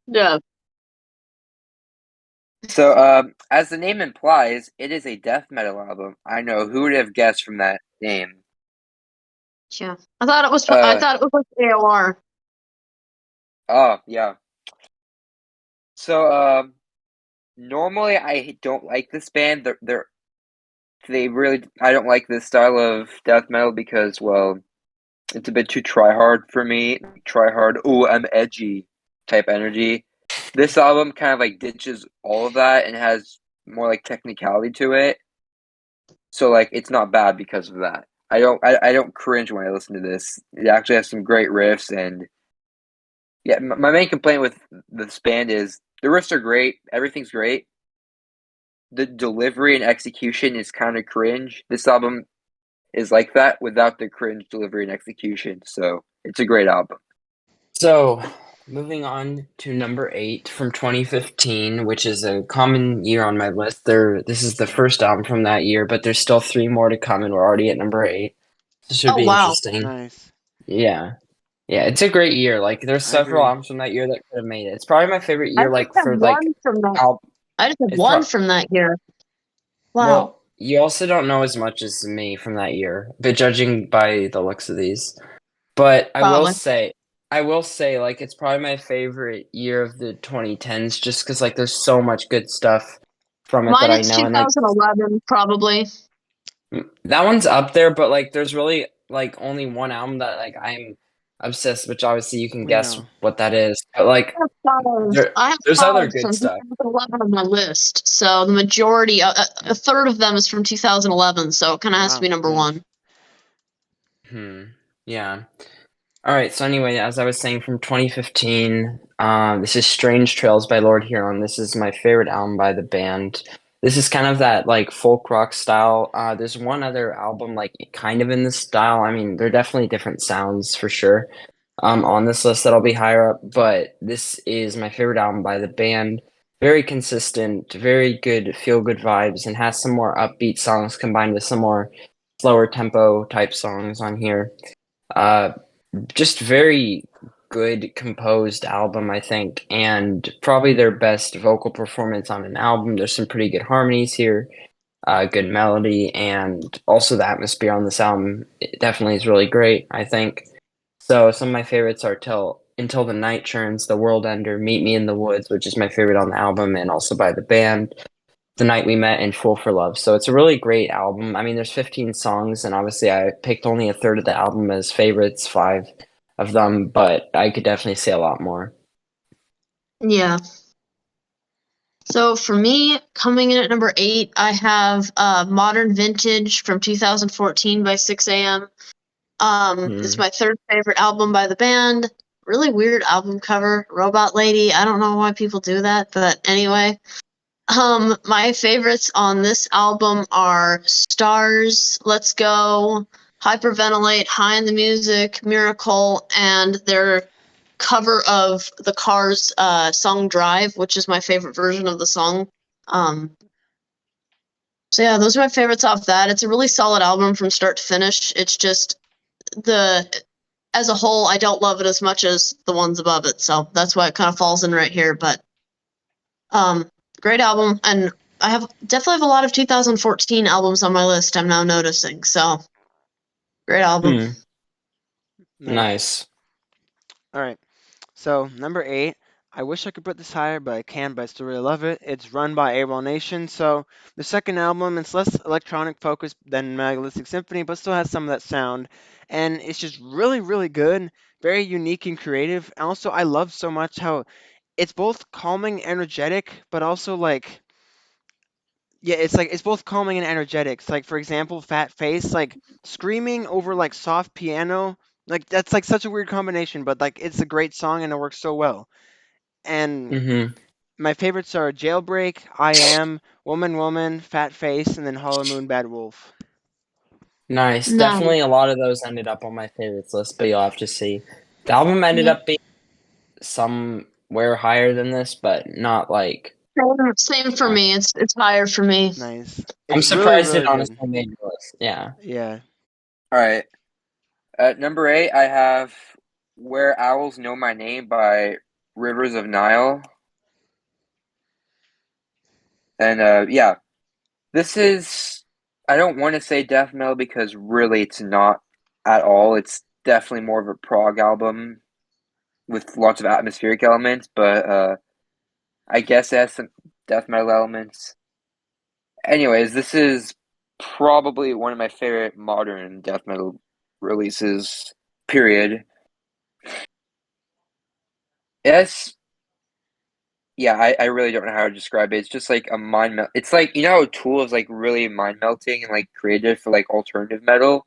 Yeah. So, as the name implies, it is a death metal album. I know, who would have guessed from that name? Yeah. I thought it was like AOR. Oh, yeah. So, normally I don't like this band. I don't like this style of death metal because, well, it's a bit too try hard for me. Try hard, ooh, I'm edgy type energy. This album kind of like ditches all of that and has more like technicality to it. So like it's not bad because of that. I don't cringe when I listen to this. It actually has some great riffs, and yeah, my main complaint with this band is the riffs are great, everything's great. The delivery and execution is kind of cringe. This album is like that without the cringe delivery and execution. So it's a great album. So, moving on to number 8 from 2015, which is a common year on my list. This is the first album from that year, but there's still 3 more to come, and we're already at number 8. This should Oh, be wow. interesting. Nice. Yeah. Yeah, it's a great year. Like, there's I several agree. albums from that year that could have made it. It's probably my favorite I year, just like have for like one from that. al- I just have it's one pro from that year. Wow. well, you also don't know as much as me from that year, but judging by the looks of these. But Probably. I will say, like, it's probably my favorite year of the 2010s, just because like there's so much good stuff from it that Mine I is know, and like 2011, probably. that one's up there. But like, there's really like only one album that like I'm obsessed, which obviously you can We guess know. what that is. But like, I have there's other five good from stuff. 2011 on my list. So the majority, a third of them is from 2011. So it kind of has to Wow, be number nice. one. Yeah. All right. So anyway, as I was saying, from 2015, this is "Strange Trails" by Lord Huron. This is my favorite album by the band. This is kind of that like folk rock style. There's one other album like kind of in this style. I mean, they're definitely different sounds for sure. On this list that'll be higher up, but this is my favorite album by the band. Very consistent, very good, feel good vibes, and has some more upbeat songs combined with some more slower tempo type songs on here. Uh, just very good composed album, I think, and probably their best vocal performance on an album. There's some pretty good harmonies here, good melody, and also the atmosphere on this album definitely is really great, I think. So some of my favorites are "Till Until the Night Churns," "The World Ender," "Meet Me in the Woods," which is my favorite on the album and also by the band, "The Night We Met," and "Fool for Love." So it's a really great album. I mean, there's 15 songs, and obviously I picked only a third of the album as favorites, five of them, but I could definitely say a lot more. Yeah. So for me, coming in at number 8, I have Modern Vintage from 2014 by 6 a.m. It's Hmm. my third favorite album by the band. Really weird album cover, Robot Lady. I don't know why people do that, but anyway. My favorites on this album are Stars, Let's Go, Hyperventilate, High in the Music, Miracle, and their cover of the Cars song Drive, which is my favorite version of the song. Um, so yeah, those are my favorites off that. It's a really solid album from start to finish. It's just as a whole, I don't love it as much as the ones above it, so that's why it kind of falls in right here. But great album, and I definitely have a lot of 2014 albums on my list. I'm now noticing, so great album. Nice. All right. So number 8. I wish I could put this higher, but I can't. But I still really love it. It's Run by Awolnation. So the second album, it's less electronic focused than Megalithic Symphony, but still has some of that sound, and it's just really, really good. Very unique and creative. And also, I love so much how it's both calming, energetic, but also like yeah, it's like it's both calming and energetic. It's like for example, Fat Face, like screaming over like soft piano, like that's like such a weird combination, but like it's a great song and it works so well. And Mm-hmm. my favorites are Jailbreak, I Am, Woman Woman, Fat Face, and then Hollow Moon Bad Wolf. Nice. No, Definitely a lot of those ended up on my favorites list, but you'll have to see. The album ended yeah, up being somewhere higher than this, but not like same for me. It's higher for me. Nice. I'm It's really, surprised it really good. honestly made the list. Yeah. Yeah. All right. At number 8, I have "Where Owls Know My Name" by Rivers of Nihil. And yeah, this is, I don't want to say death metal because really it's not at all. It's definitely more of a prog album with lots of atmospheric elements, but I guess it has some death metal elements. Anyways, this is probably one of my favorite modern death metal releases, period. Yes, yeah, I really don't know how to describe it. It's just like a mind melt. It's like, you know how Tool is like really mind melting and like creative for like alternative metal?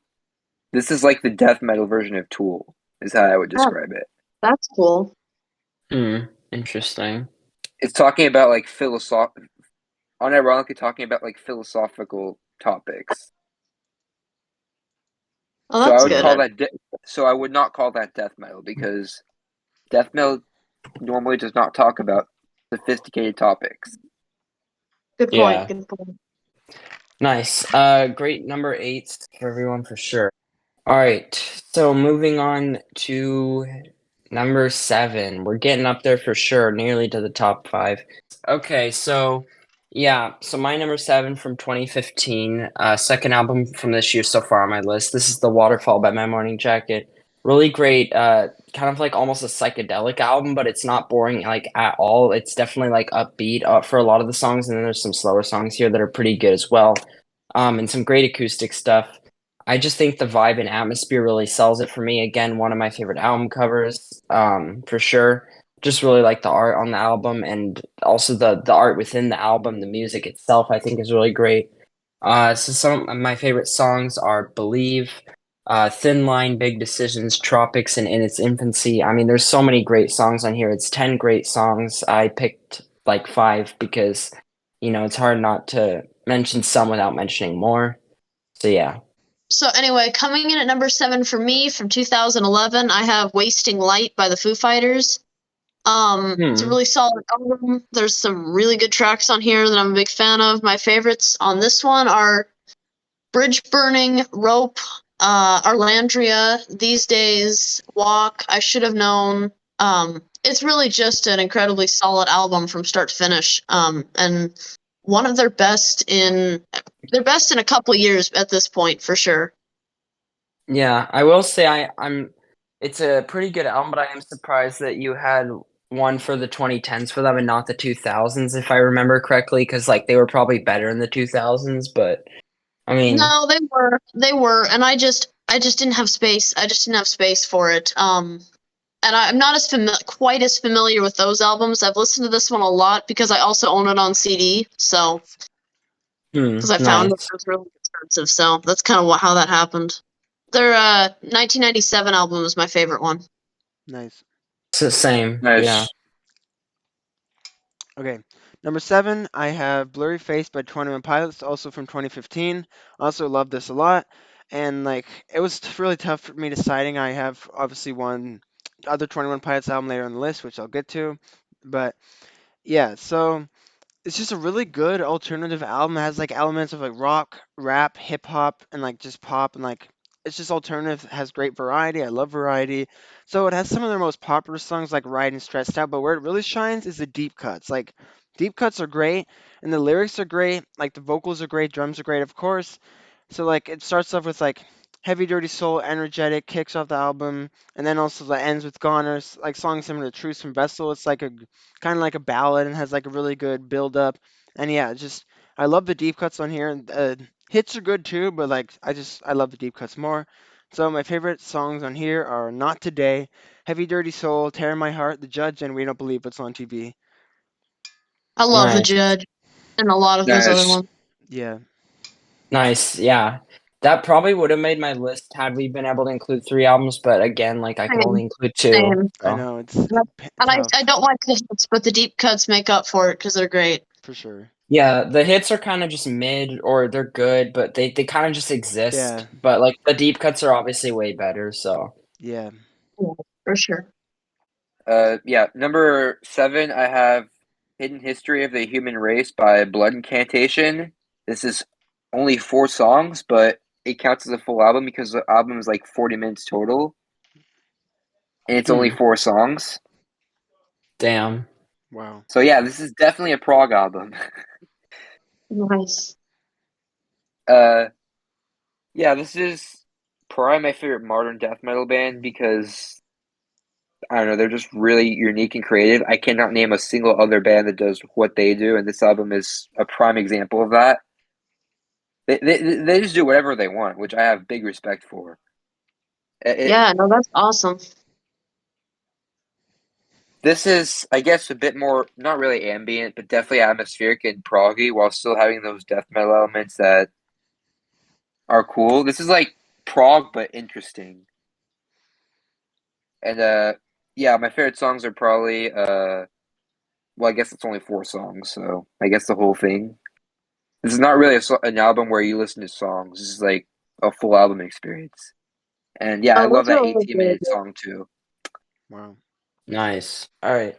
This is like the death metal version of Tool, is how I would Yeah, describe it. that's cool. Interesting. It's talking about like unironically talking about like philosophical topics. Oh, So I that's would good. call that so I would not call that death metal because death metal normally does not talk about sophisticated topics. Good point. Yeah. Good point. Nice. Great number 8 for everyone for sure. All right, so moving on to number 7. We're getting up there for sure, nearly to the top 5. Okay, so yeah, so my number 7 from 2015, second album from this year so far on my list. This is The Waterfall by My Morning Jacket. Really great, kind of like almost a psychedelic album, but it's not boring like at all. It's definitely like upbeat for a lot of the songs, and then there's some slower songs here that are pretty good as well. And some great acoustic stuff. I just think the vibe and atmosphere really sells it for me. Again, one of my favorite album covers, for sure. Just really like the art on the album, and also the art within the album. The music itself, I think, is really great. So some of my favorite songs are "Believe," "Thin Line," "Big Decisions," "Tropics," and "In Its Infancy." I mean, there's so many great songs on here. It's 10 great songs. I picked like 5 because, it's hard not to mention some without mentioning more. So yeah. So anyway, coming in at number 7 for me from 2011, I have "Wasting Light" by the Foo Fighters. It's a really solid album. There's some really good tracks on here that I'm a big fan of. My favorites on this one are "Bridge Burning," "Rope," "Arlandria," "These Days," "Walk," "I Should Have Known." It's really just an incredibly solid album from start to finish. And one of their best in a couple years at this point, for sure. Yeah, I will say it's a pretty good album, but I am surprised that you had one for the 2010s for them and not the 2000s, if I remember correctly, because like they were probably better in the 2000s, but I mean, No, they were, and I just didn't have space. I just didn't have space for it. And I'm not quite as familiar with those albums. I've listened to this one a lot because I also own it on CD. So, because I found it nice. was really expensive, so that's kind of how that happened. Their 1997 album is my favorite one. Nice. It's the same, Nice. yeah. Okay. Number 7, I have Blurry Face by 21 Pilots, also from 2015. Also love this a lot. And like it was really tough for me deciding. I have obviously one other 21 Pilots album later on the list, which I'll get to. But yeah, so it's just a really good alternative album. It has like elements of like rock, rap, hip hop, and like just pop, and like it's just alternative. It has great variety. I love variety. So it has some of their most popular songs like Ride and Stressed Out, but where it really shines is the deep cuts. Like deep cuts are great, and the lyrics are great. Like the vocals are great, drums are great, of course. So like it starts off with like Heavy Dirty Soul, energetic, kicks off the album, and then also the ends with Goners, like songs similar to Truce from Vessel. It's like a kind of like a ballad and has like a really good build up. And yeah, just I love the deep cuts on here. And hits are good too, but like I love the deep cuts more. So my favorite songs on here are Not Today, Heavy Dirty Soul, Tear My Heart, The Judge, and We Don't Believe What's on TV. I love The Nice. Judge and a lot of those other Nice. ones. Yeah, Nice, yeah. That probably would have made my list had we been able to include 3 albums, but again, like I could only Same, include 2. same. I So know it's And tough I don't like the hits, but the deep cuts make up for it because they're great. for sure. yeah, the hits are kind of just mid or they're good, but they kind of just exist. Yeah, But like the deep cuts are obviously way better, so yeah, Yeah, for sure. Yeah, number 7, I have Hidden History of the Human Race by Blood Incantation. This is only 4 songs, but it counts as a full album because the album is like 40 minutes total, and it's only 4 songs. damn. wow. So yeah, this is definitely a prog album. Nice. Yeah, this is probably my favorite modern death metal band because I don't know, they're just really unique and creative. I cannot name a single other band that does what they do, and this album is a prime example of that. They just do whatever they want, which I have big respect for. Yeah, no, that's awesome. This is, I guess, a bit more, not really ambient, but definitely atmospheric and proggy while still having those death metal elements that are cool. This is like prog, but interesting. And yeah, my favorite songs are probably well, I guess it's only 4 songs, so I guess the whole thing. This is not really an album where you listen to songs. This is like a full album experience. And yeah, I love Those are that really 18-minute good. song too. Wow. Nice. All right.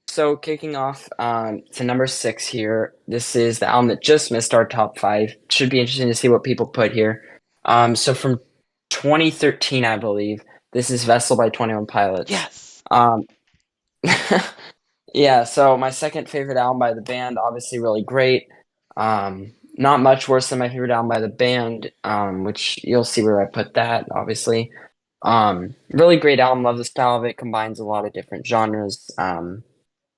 So kicking off to number 6 here. This is the album that just missed our top 5. Should be interesting to see what people put here. So from 2013, I believe. This is Vessel by 21 Pilots. Yes. Um, yeah, so my second favorite album by the band, obviously really great. Not much worse than my favorite album by the band, which you'll see where I put that, obviously. Really great album, love the style of it, combines a lot of different genres.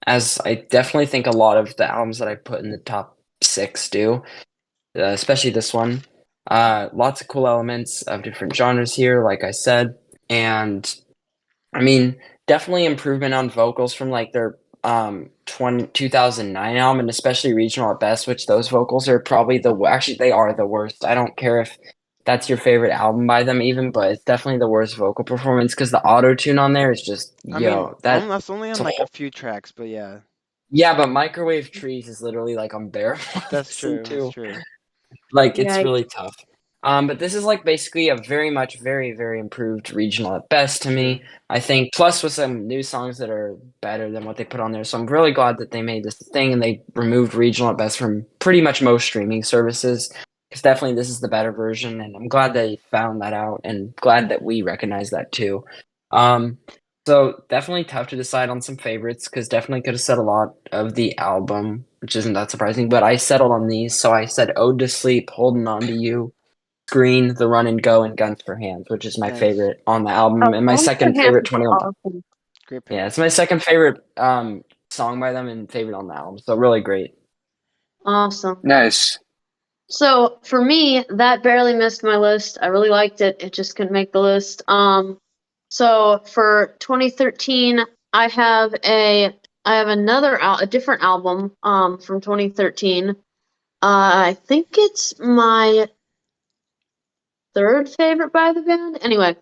As I definitely think a lot of the albums that I put in the top 6 do, especially this one. Lots of cool elements of different genres here, like I said. And I mean, definitely improvement on vocals from like their 2009 album, and especially Regional at Best, which those vocals are probably actually they are the worst. I don't care if that's your favorite album by them even, but it's definitely the worst vocal performance because the auto tune on there is just I mean, that's only it's on a like a whole, few tracks, but yeah, yeah, but Microwave Trees is literally like unbearable to that's listen true. That's to. true. Like it's Yeah. really tough. But this is like basically a very, very improved regional at best to True. me. I think plus with some new songs that are better than what they put on there. So I'm really glad that they made this thing and they removed regional at best from pretty much most streaming services. Because definitely this is the better version, and I'm glad they found that out and glad that we recognize that too. Um, so definitely tough to decide on some favorites because definitely could have said a lot of the album, which isn't that surprising. But I settled on these, so I said "Ode to Sleep," "Holding On to You," "Screen," "The Run and Go," and "Guns for Hands," which is my Nice. favorite on the album, Oh, and my Guns for second Hands favorite is 21. awesome. Great pick. Yeah, it's my second favorite song by them and favorite on the album. So really great. Awesome. Nice. So for me, that barely missed my list. I really liked it. It just couldn't make the list. So for 2013, I have a different album from 2013. I think it's my third favorite by the band. Anyway,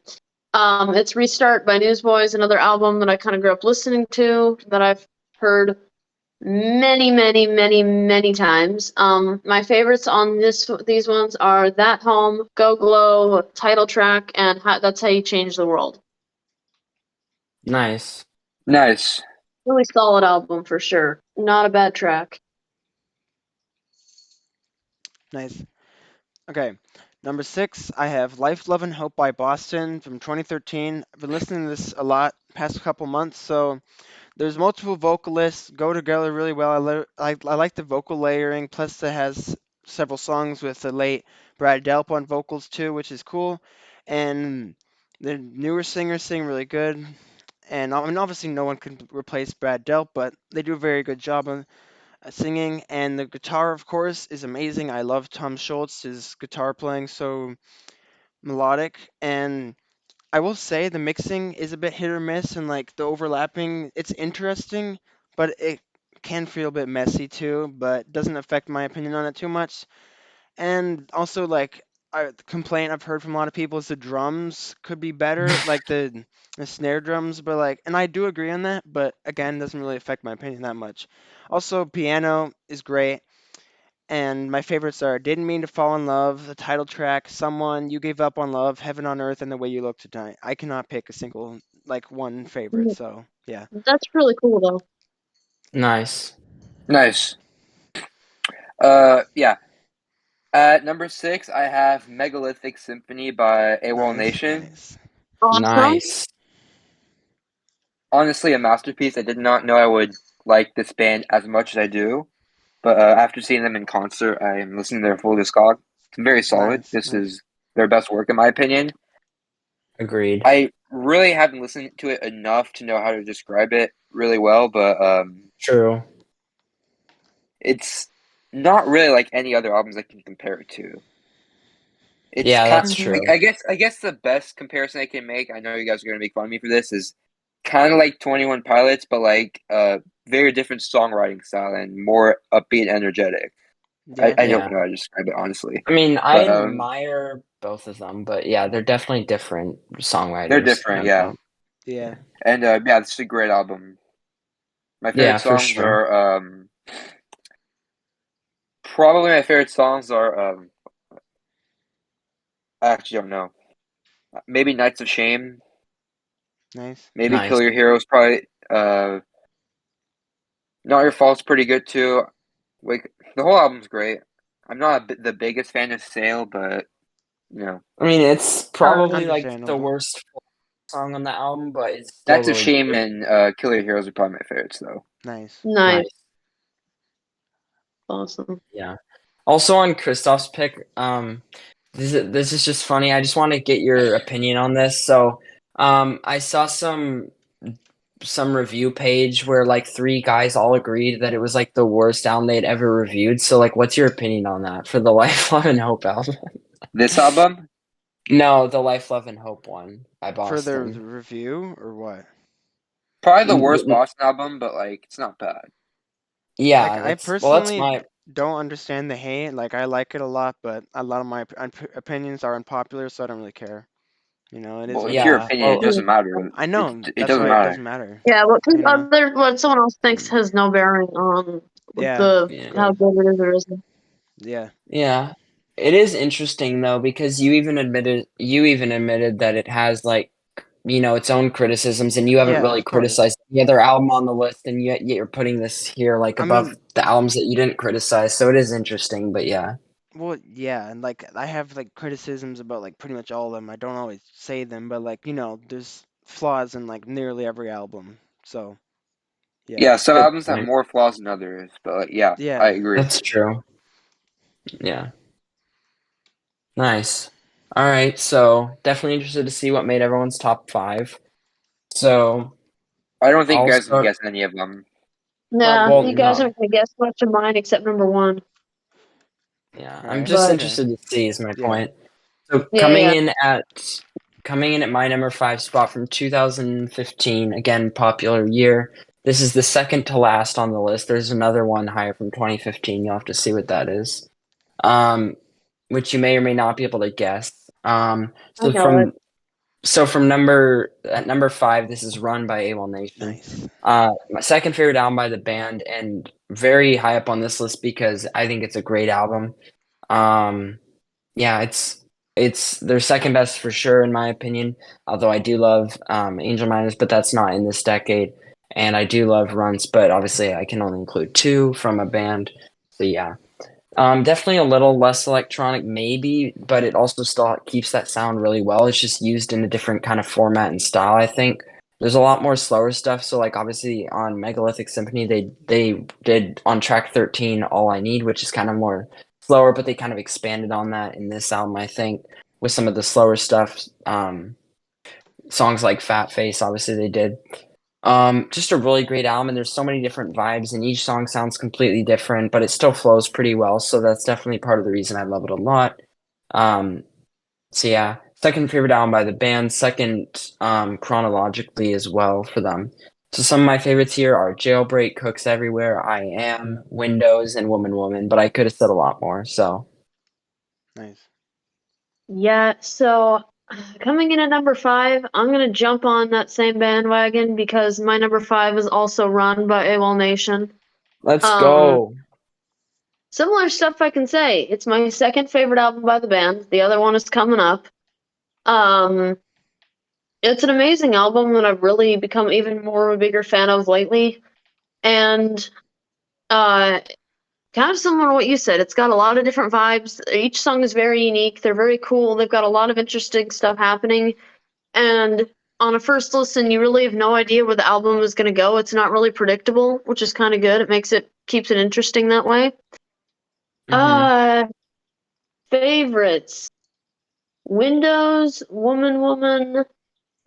it's Restart by Newsboys, another album that I kind of grew up listening to that I've heard many, many, many, many times. My favorites on these ones are That Home, Go Glow, title track, and That's How You Change the World. Nice. Nice. Really solid album for sure. Not a bad track. Nice. Okay. Number 6, I have Life, Love, and Hope by Boston from 2013. I've been listening to this a lot past couple months, so there's multiple vocalists, go together really well. I like the vocal layering, plus it has several songs with the late Brad Delp on vocals too, which is cool. And the newer singers sing really good. And I mean, obviously, no one can replace Brad Delp, but they do a very good job on singing. And the guitar, of course, is amazing. I love Tom Schultz's guitar playing, so melodic. And I will say the mixing is a bit hit or miss, and like the overlapping, it's interesting, but it can feel a bit messy too, but doesn't affect my opinion on it too much. And also, like, the complaint I've heard from a lot of people is the drums could be better, like the snare drums, but like, and I do agree on that, but again, doesn't really affect my opinion that much. Also, piano is great. And my favorites are Didn't Mean to Fall in Love, the title track, Someone, You Gave Up on Love, Heaven on Earth, and The Way You Look Tonight. I cannot pick a single, like, one favorite, so yeah. That's really cool though. Nice. Nice. Yeah. At number 6, I have Megalithic Symphony by Nice, Awolnation. nice. Awesome. Nice. Honestly, a masterpiece. I did not know I would like this band as much as I do, but after seeing them in concert, I am listening to their full discog. It's very solid. Nice, This nice. is their best work, in my opinion. Agreed. I really haven't listened to it enough to know how to describe it really well, but True. it's not really like any other albums I can compare it to. It's Yeah, kind. that's Mhm. true. I guess the best comparison I can make. I know you guys are gonna make fun of me for this. Is kind of like 21 Pilots, but like very different songwriting style and more upbeat, energetic. Yeah. I Yeah. don't know how to describe it honestly, I mean, I but admire both of them, but yeah, they're definitely different they're songwriters. different, No yeah. doubt. Yeah. And yeah, this is a great album. My Yeah, favorite for songs sure. are probably my favorite songs are I actually don't know. Maybe Nights of Shame. Nice. Maybe Nice. Kill Your Heroes. Probably Not Your Fault's pretty good too. Like the whole album's great. I'm not the biggest fan of Sail, but No, I mean, it's probably like the Understandable. worst song on the album, but it's still that's a really shame. good. And Killer Heroes are probably my favorites, though. Nice. Nice. Nice. Awesome. Yeah. Also on Christoph's pick, this is just funny. I just want to get your opinion on this. So, I saw some review page where like 3 guys all agreed that it was like the worst album they'd ever reviewed. So, like, what's your opinion on that for the Life, Love, and Hope album? This album, No, the Life, Love, and Hope one by For the Boston. review or what? probably the worst Boston album, but like it's not bad. Yeah, Like, I that's personally my don't understand the hate. Like, I like it a lot, but a lot of my opinions are unpopular, so I don't really care. You know, it is Well, what it's it your is. yeah. opinion. It Well, doesn't matter. I know, It that's doesn't why it matter. doesn't matter. Yeah, You know? what someone else thinks has no bearing on Yeah, the yeah. how good it is or isn't. yeah. Yeah. It is interesting though because you even admitted that it has like its own criticisms and you haven't Yeah, really of course. criticized any other album on the list and yet you're putting this here like I above mean, the albums that you didn't criticize. So it is interesting, but yeah. well, yeah, and like I have like criticisms about like pretty much all of them. I don't always say them, but like, there's flaws in like nearly every album. So, yeah. Yeah, some Good albums have point. more flaws than others, but like, yeah, I Yeah. agree. That's true. Yeah. Nice. All right, so definitely interested to see what made everyone's top 5. So I don't think you I'll guys can start. guess any of them. Nah, Well, you guys no. aren't gonna guess much of mine except number 1. Yeah, All I'm right. just But Okay. interested to see is my Yeah. point. So yeah, yeah. coming in at my number 5 spot from 2015, again popular year. This is the second to last on the list. There's another one higher from 2015. You'll have to see what that is. Which you may or may not be able to guess. I know it. From number 5, this is Run by Awolnation. Nice. My second favorite album by the band, and very high up on this list because I think it's a great album. Yeah, it's their second best for sure in my opinion. Although I do love Angel Miners, but that's not in this decade. And I do love Runs, but obviously I can only include 2 from a band. So yeah. Definitely a little less electronic, maybe, but it also still keeps that sound really well. It's just used in a different kind of format and style, I think. There's a lot more slower stuff. So, like, obviously on Megalithic Symphony, they did on track 13 All I Need, which is kind of more slower, but they kind of expanded on that in this album, I think, with some of the slower stuff. Songs like Fat Face, obviously they did. Just a really great album, and there's so many different vibes, and each song sounds completely different, but it still flows pretty well. So that's definitely part of the reason I love it a lot. Um, so yeah, second favorite album by the band, second chronologically as well for them. So some of my favorites here are Jailbreak, Cooks Everywhere, I Am, Windows, and Woman Woman, but I could have said a lot more. So Nice. Yeah, so coming in at number 5, I'm gonna jump on that same bandwagon because my number 5 is also Run by Awolnation. let's Um, go. Similar stuff I can say. It's my second favorite album by the band. The other one is coming up. Um, it's an amazing album that I've really become even more of a bigger fan of lately. And uh, kind of similar to what you said, it's got a lot of different vibes. Each song is very unique. They're very cool. They've got a lot of interesting stuff happening. And on a first listen, you really have no idea where the album is going to go. It's not really predictable, which is kind of good. Keeps it interesting that way. Hmm. Uh, Favorites. Windows, Woman, Woman,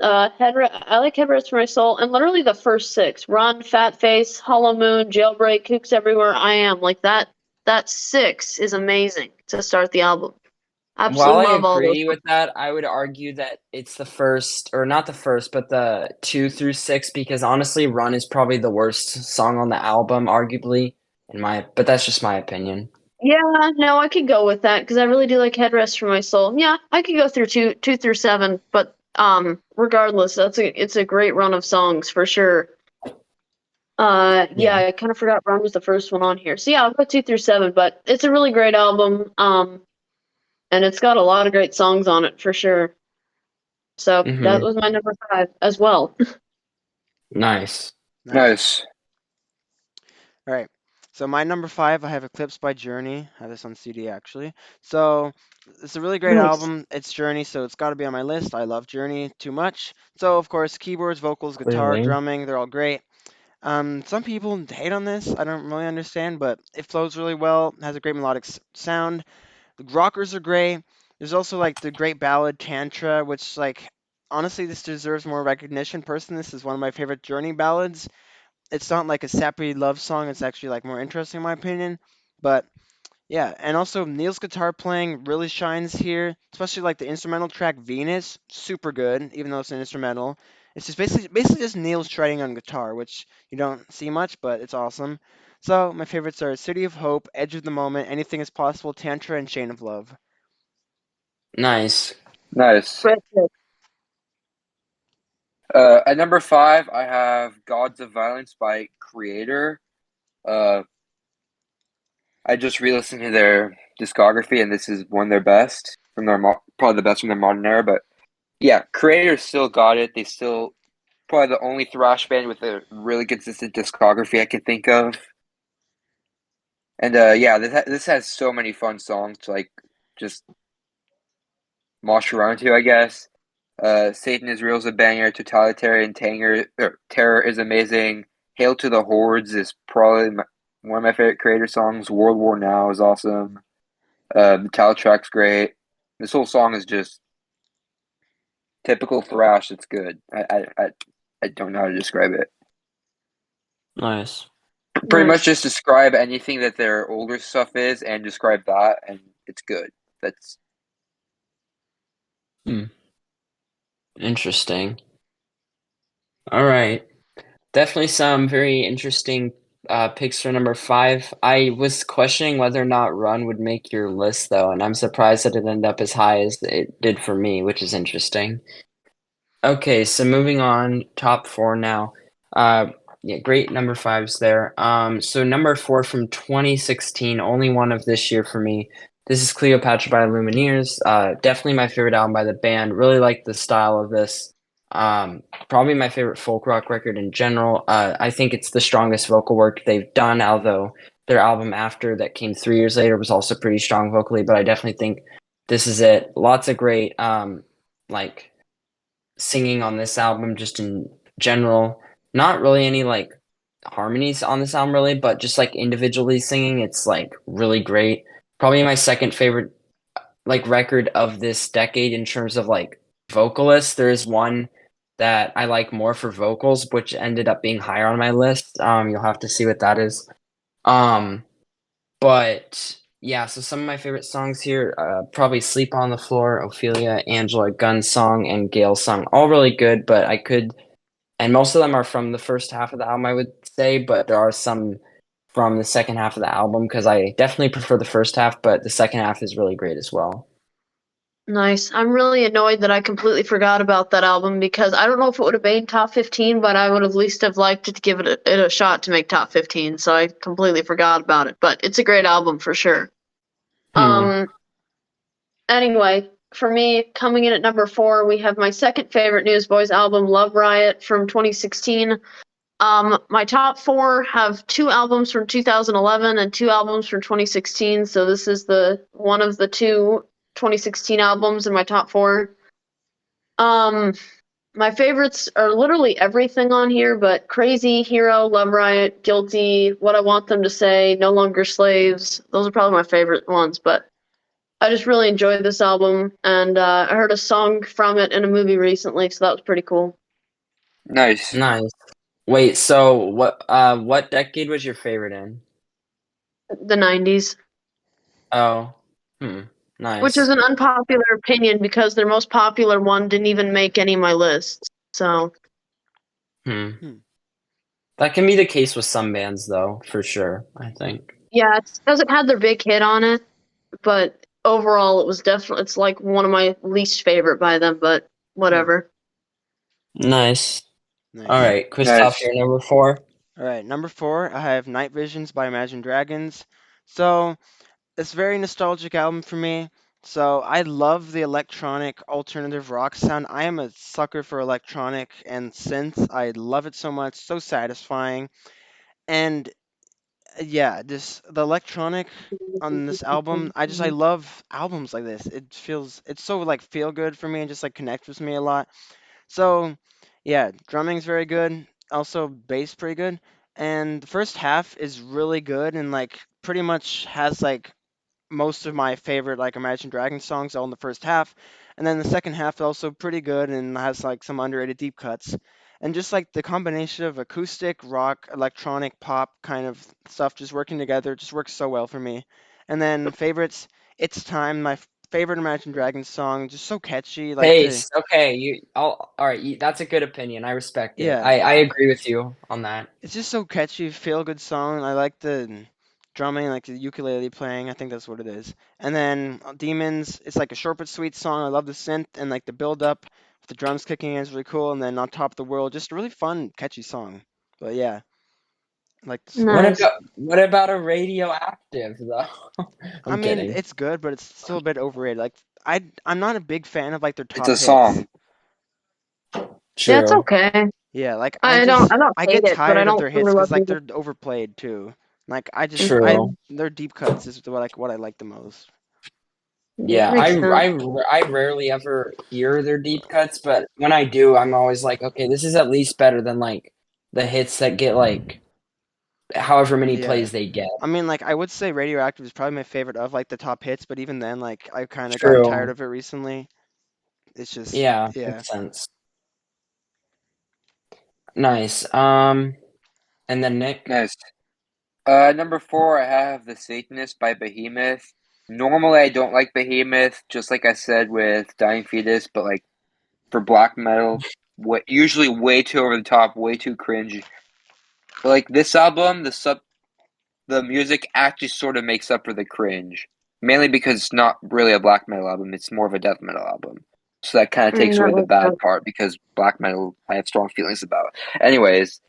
I like Headrest for My Soul, and literally the first 6. Run, Fat Face, Hollow Moon, Jailbreak, Kooks Everywhere, I Am. Like that 6 is amazing to start the album. While Absolutely I love all those agree songs. with that, I would argue that it's the first, or not the first, but the 2 through 6, because honestly, Run is probably the worst song on the album, arguably, but that's just my opinion. Yeah, no, I could go with that because I really do like Headrest for My Soul. Yeah, I could go through 2 through 7, but regardless, it's a great run of songs for sure. Yeah, Yeah. I kind of forgot Run was the first one on here. So yeah, I'll put 2 through 7, but it's a really great album. And it's got a lot of great songs on it for sure. So that Hmm. was my number 5 as well. Nice. Nice. Nice. All right. So my number 5, I have Eclipse by Journey. I have this on CD actually. So it's a really great Nice. album. It's Journey, so it's got to be on my list. I love Journey too much. So of course, keyboards, vocals, guitar, Clearly. drumming, they're all great. Some people hate on this. I don't really understand, but it flows really well. Has a great melodic sound. The rockers are great. There's also like the great ballad Tantra, which like honestly this deserves more recognition. Personally, this is one of my favorite Journey ballads. It's not like a sappy love song. It's actually like more interesting in my opinion. But yeah, and also Neil's guitar playing really shines here, especially like the instrumental track Venus, super good, even though it's an instrumental. It's just basically just Neil shredding on guitar, which you don't see much, but it's awesome. So my favorites are City of Hope, Edge of the Moment, Anything is Possible, Tantra, and Chain of Love. Nice. Nice. Great pick. At number 5, I have Gods of Violence by Creator. Uh, I just re-listened to their discography, and this is one of their best from their probably the best from their modern era. But yeah, Creator still got it. They still probably the only thrash band with a really consistent discography I can think of. And yeah, this has so many fun songs to like just mosh around to, I guess. Satan is Real is a banger. Totalitarian Terror is amazing. Hail to the Hordes is probably one of my favorite Creator songs. World War Now is awesome. The title track's great. This whole song is just typical thrash. It's good. I don't know how to describe it. Nice. Pretty much Nice. just describe anything that their older stuff is and describe that, and it's good. That's Interesting. All right. Definitely some very interesting picks for number 5. I was questioning whether or not Run would make your list though, and I'm surprised that it ended up as high as it did for me, which is interesting. Okay, so moving on, top 4 now. Yeah, great number 5s there. So number 4 from 2016, only one of this year for me. This is Cleopatra by Lumineers. Definitely my favorite album by the band. Really like the style of this. Probably my favorite folk rock record in general. I think it's the strongest vocal work they've done, although their album after that came 3 years later was also pretty strong vocally, but I definitely think this is it. Lots of great like singing on this album just in general. Not really any like harmonies on this album really, but just like individually singing, it's like really great. Probably my second favorite like record of this decade in terms of like vocalists. There is one that I like more for vocals, which ended up being higher on my list. You'll have to see what that is. Um, but yeah, so some of my favorite songs here, probably Sleep on the Floor, Ophelia, Angela, Gun Song, and Gale Song. All really good, but I could, and most of them are from the first half of the album, I would say, but there are some from the second half of the album because I definitely prefer the first half, but the second half is really great as well. Nice. I'm really annoyed that I completely forgot about that album because I don't know if it would have made top 15, but I would have at least have liked it to give it a shot to make top 15. So I completely forgot about it, but it's a great album for sure. Hmm. Anyway, for me, coming in at number 4, we have my second favorite Newsboys album, Love Riot from 2016. My top 4 have 2 albums from 2011 and 2 albums from 2016. So this is the one of the 2 2016 albums in my top 4. My favorites are literally everything on here, but Crazy, Hero, Love Riot, Guilty, What I Want Them to Say, No Longer Slaves. Those are probably my favorite ones, but I just really enjoyed this album, and I heard a song from it in a movie recently, so that was pretty cool. nice. Nice. Wait, so what decade was your favorite in? The 90s. Oh, Which is nice. an unpopular opinion because their most popular one didn't even make any of my lists. So, Hmm. Hmm. That can be the case with some bands, though, for sure, I think. yeah, it doesn't have their big hit on it, but overall it was definitely, it's like one of my least favorite by them, but whatever. Nice. Nice. All right, Christoph, Nice. your number 4. All right, number 4, I have Night Visions by Imagine Dragons. So it's a very nostalgic album for me. So I love the electronic alternative rock sound. I am a sucker for electronic and synth. I love it so much, so satisfying. And Yeah, just the electronic on this album. I love albums like this. It's so like feel good for me and just like connects with me a lot. So yeah, drumming's very good. Also bass pretty good. And the first half is really good and like pretty much has like most of my favorite like Imagine Dragons songs all in the first half, and then the second half is also pretty good and has like some underrated deep cuts. And just like the combination of acoustic, rock, electronic, pop kind of stuff just working together just works so well for me. And then favorites, It's Time, my favorite Imagine Dragons song, just so catchy. Like the Taste. Okay, all right. That's a good opinion. I respect it. yeah, I agree with you on that. it's just so catchy, feel good song. I like the drumming, like the ukulele playing. I think that's what it is. And then Demons, it's like a short but sweet song. I love the synth and like the build up with the drums kicking in is really cool. And then On Top of the World, just a really fun, catchy song. But yeah, I like this a lot. Nice. What about a radioactive though? I I'm mean, kidding. it's good, but it's still a bit overrated. Like I'm not a big fan of like their It's top a hits. song. Yeah, it's True. okay. Yeah, like I don't I hate get it, but I tired of don't their hits really love because like music. they're overplayed too. Like I True. their deep cuts is what I like the most. Yeah, Makes sense. I rarely ever hear their deep cuts, but when I do, I'm always like, okay, this is at least better than like the hits that get like however many Yeah. plays they get. I mean, like, I would say Radioactive is probably my favorite of like the top hits, but even then, like, I've kind of gotten tired True. of it recently. It's just, Yeah, yeah. makes sense. Nice. And then Nick. Nice. Number 4, I have The Satanist by Behemoth. Normally, I don't like Behemoth, just like I said with Dying Fetus, but like for black metal, usually way too over the top, way too cringe. But like this album, the music actually sort of makes up for the cringe, mainly because it's not really a black metal album; it's more of a death metal album. So that kind of takes That away the makes bad sense. part because black metal I have strong feelings about. Anyways,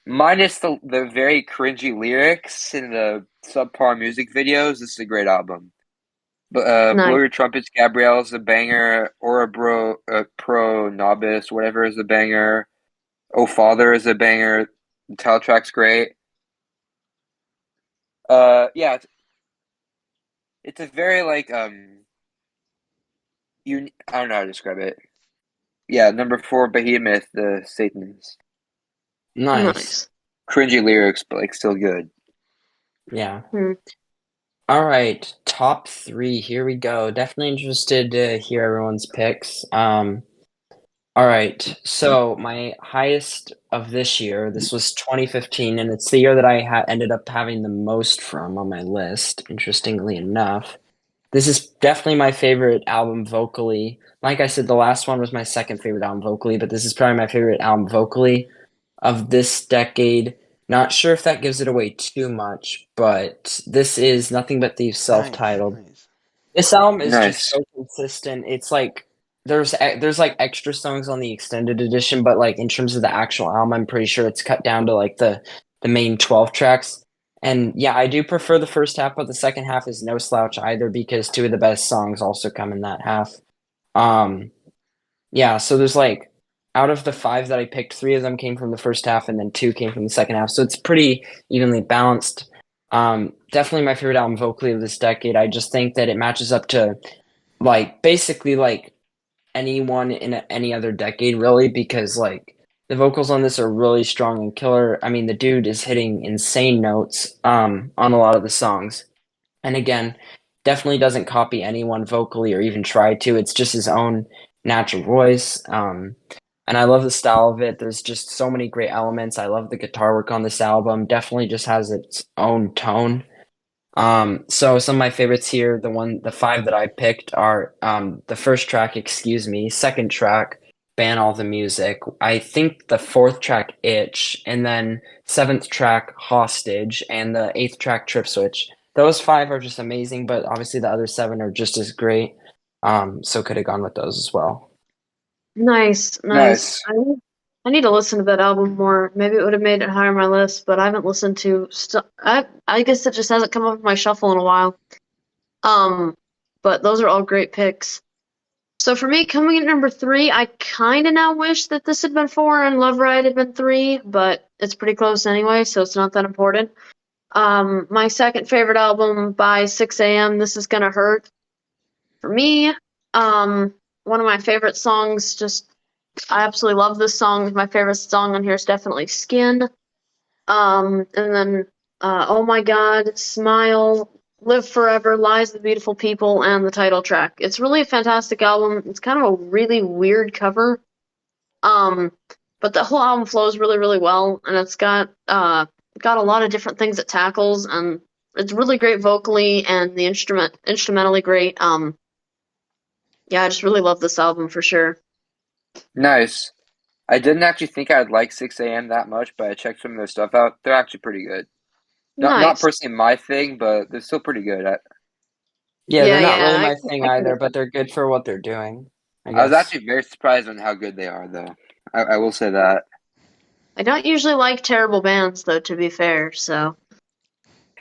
minus the very cringy lyrics and the subpar music videos, this is a great album. But Blow Nice. Your Trumpets, Gabrielle is a banger. Orabro Pro Nobis, whatever is a banger. Oh Father is a banger. The title track's great. Yeah, it's a very like I don't know how to describe it. Yeah, number 4, Behemoth, the Satanist. Nice. Nice. Cringy lyrics, but like still good. Yeah. Hmm. All right, top 3. Here we go. Definitely interested to hear everyone's picks. All right. So my highest of this year, this was 2015, and it's the year that I ended up having the most from on my list, interestingly enough. This is definitely my favorite album vocally. Like I said, the last one was my second favorite album vocally, but this is probably my favorite album vocally of this decade. Not sure if that gives it away too much, but this is Nothing But Thieves Nice, self-titled. nice. This album is just Nice. so consistent. It's like there's like extra songs on the extended edition, but like in terms of the actual album, I'm pretty sure it's cut down to like the main 12 tracks. And yeah, I do prefer the first half, but the second half is no slouch either because two of the best songs also come in that half. Um, yeah, so there's like out of the 5 that I picked, 3 of them came from the first half and then 2 came from the second half. So it's pretty evenly balanced. Definitely my favorite album vocally of this decade. I just think that it matches up to like basically like anyone in any other decade really because like the vocals on this are really strong and killer. I mean, the dude is hitting insane notes on a lot of the songs. And again, definitely doesn't copy anyone vocally or even try to. It's just his own natural voice. And I love the style of it. There's just so many great elements. I love the guitar work on this album. Definitely just has its own tone. So some of my favorites here, the 5 that I picked are the first track, Excuse Me, second track, Ban All the Music. I think the fourth track, Itch, and then seventh track, Hostage, and the eighth track, Trip Switch. Those 5 are just amazing, but obviously the other 7 are just as great. So could have gone with those as well. Nice. Nice. Nice. I need to listen to that album more. Maybe it would have made it higher on my list, but I haven't listened to I guess it just hasn't come up in my shuffle in a while. But those are all great picks. So for me, coming in number 3, I kind of now wish that this had been 4 and Love Ride had been 3, but it's pretty close anyway, so it's not that important. My second favorite album by Sixx:A.M., This Is Gonna Hurt. For me, one of my favorite songs, I absolutely love this song. My favorite song on here is definitely Skin. And then, Oh My God, Smile, Live Forever, Lies of the Beautiful People, and the title track. It's really a fantastic album. It's kind of a really weird cover. But the whole album flows really, really well, and it's got a lot of different things it tackles, and it's really great vocally, and the instrumentally great. Yeah, I just really love this album for sure. Nice. I didn't actually think I'd like Sixx:A.M. that much, but I checked some of their stuff out. They're actually pretty good. Not Nice. personally my thing, but they're still pretty good. Yeah, they're not really I my thing either, but they're good for what they're doing, I I was guess. actually very surprised on how good they are, though. I will say that. I don't usually like terrible bands, though, to be fair, so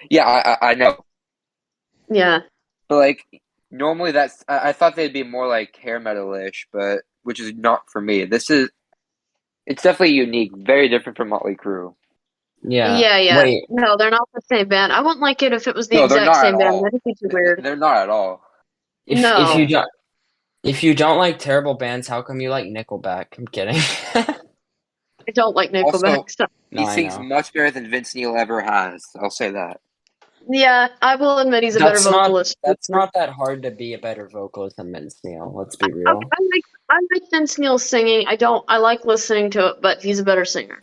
Yeah, I know. yeah. But like normally I thought they'd be more like hair metal-ish, but which is not for me. It's definitely unique, very different from Motley Crue. Yeah. Wait, No, they're not the same band. I wouldn't like it if it was the No, they're exact not at same band. all. That'd be too weird. They're not at all. if you No, don't if you don't like terrible bands, how come you like Nickelback? I'm kidding. I don't like Also, Nickelback. So. No, he I sings know. much better than Vince Neil ever has. I'll say that. Yeah, I will admit he's a better vocalist. That's not that hard to be a better vocalist than Vince Neil, let's be I, real. I like Vince Neil's singing. I like listening to it, but he's a better singer.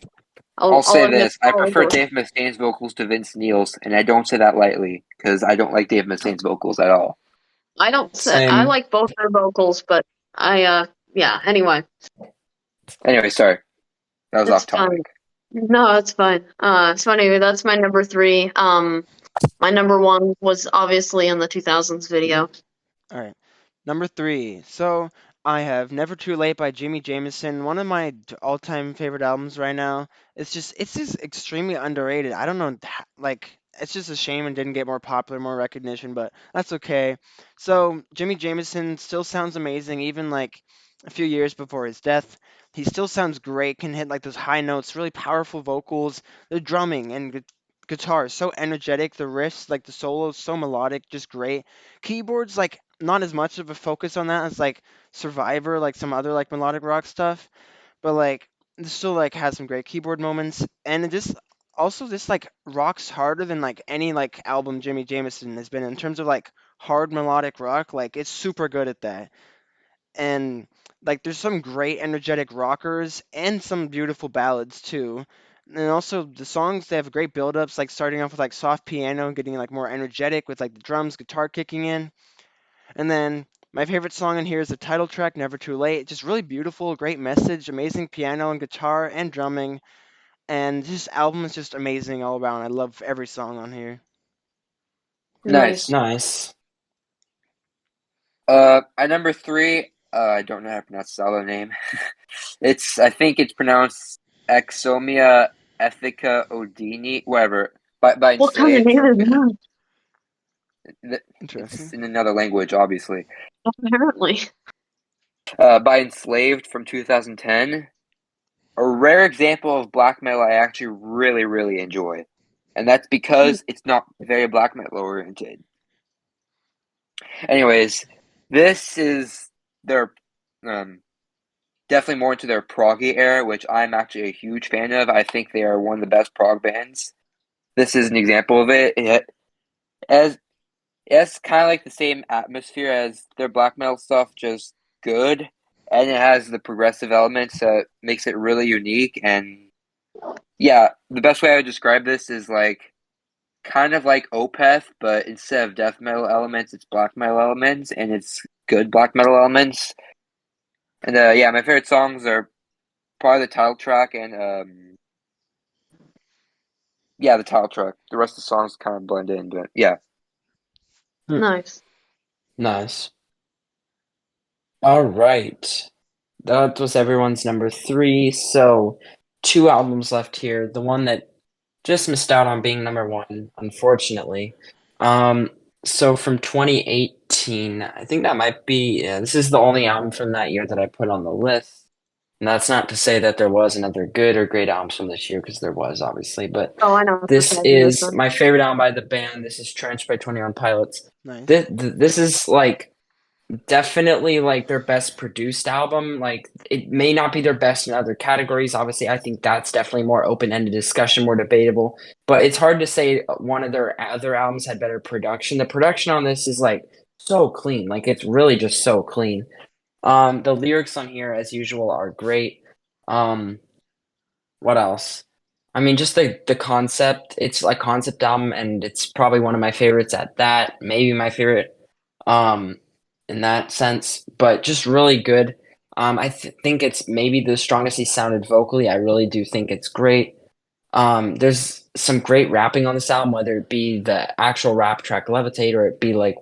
I'll I'll say admit. this: I prefer Dave Mustaine's vocals to Vince Neil's, and I don't say that lightly because I don't like Dave Mustaine's vocals at all. I Same. like both their vocals, but yeah. Anyway, Anyway, sorry, that was it's off fine. topic. No, it's fine. It's funny. That's my number 3. My number 1 was obviously in the 2000s video. All right. Number 3. So I have Never Too Late by Jimi Jamison, one of my all-time favorite albums right now. It's just extremely underrated. I don't know, like it's just a shame it didn't get more popular, more recognition, but that's okay. So Jimi Jamison still sounds amazing, even like a few years before his death. He still sounds great, can hit like those high notes, really powerful vocals, the drumming and guitar is so energetic, the riffs, like the solos, so melodic, just great. Keyboards, like not as much of a focus on that as like Survivor, like some other like melodic rock stuff, but like this still like has some great keyboard moments, and it just also this like rocks harder than like any like album Jimi Jamison has been in terms of like hard melodic rock. Like it's super good at that, and like there's some great energetic rockers and some beautiful ballads too. And also the songs they have great build-ups, like starting off with like soft piano, getting like more energetic with like the drums, guitar kicking in. And then my favorite song in here is the title track, Never Too Late. Just really beautiful, great message, amazing piano and guitar and drumming. And this album is just amazing all around. I love every song on here. Nice. Nice. At number 3, I don't know how to pronounce the other name. I think it's pronounced Exomia Ethica Odini, whatever. By What kind of Enslaved name from is that? Interesting. it's in another language, obviously. Apparently. By Enslaved from 2010. A rare example of black metal I actually really, really enjoy. And that's because it's not very black metal oriented. Anyways, this is their definitely more into their proggy era, which I'm actually a huge fan of. I think they are one of the best prog bands. This is an example of it. It's kind of like the same atmosphere as their black metal stuff, just good, and it has the progressive elements that makes it really unique. And yeah, the best way I would describe this is like kind of like Opeth, but instead of death metal elements, it's black metal elements, and it's good black metal elements. And yeah, my favorite songs are probably the title track and yeah, the title track. The rest of the songs kind of blend in, but yeah. Nice. Nice. All right. That was everyone's number 3. So 2 albums left here. The one that just missed out on being number 1, unfortunately. So from 2018, I think that might be, yeah, this is the only album from that year that I put on the list. And that's not to say that there was another good or great albums from this year, because there was obviously. But Oh, I know. It's this okay. This is one. my favorite album by the band. This is Trench by 21 Pilots. Nice. This is like definitely like their best produced album. Like it may not be their best in other categories. Obviously, I think that's definitely more open-ended discussion, more debatable. But it's hard to say one of their other albums had better production. The production on this is like so clean. Like it's really just so clean. The lyrics on here, as usual, are great. Um, what else? I mean, just the concept. It's like concept album, and it's probably one of my favorites at that. Maybe my favorite. Um, in that sense, but just really good. I think it's maybe the strongest he sounded vocally. I really do think it's great. There's some great rapping on this album, whether it be the actual rap track Levitate or it be like,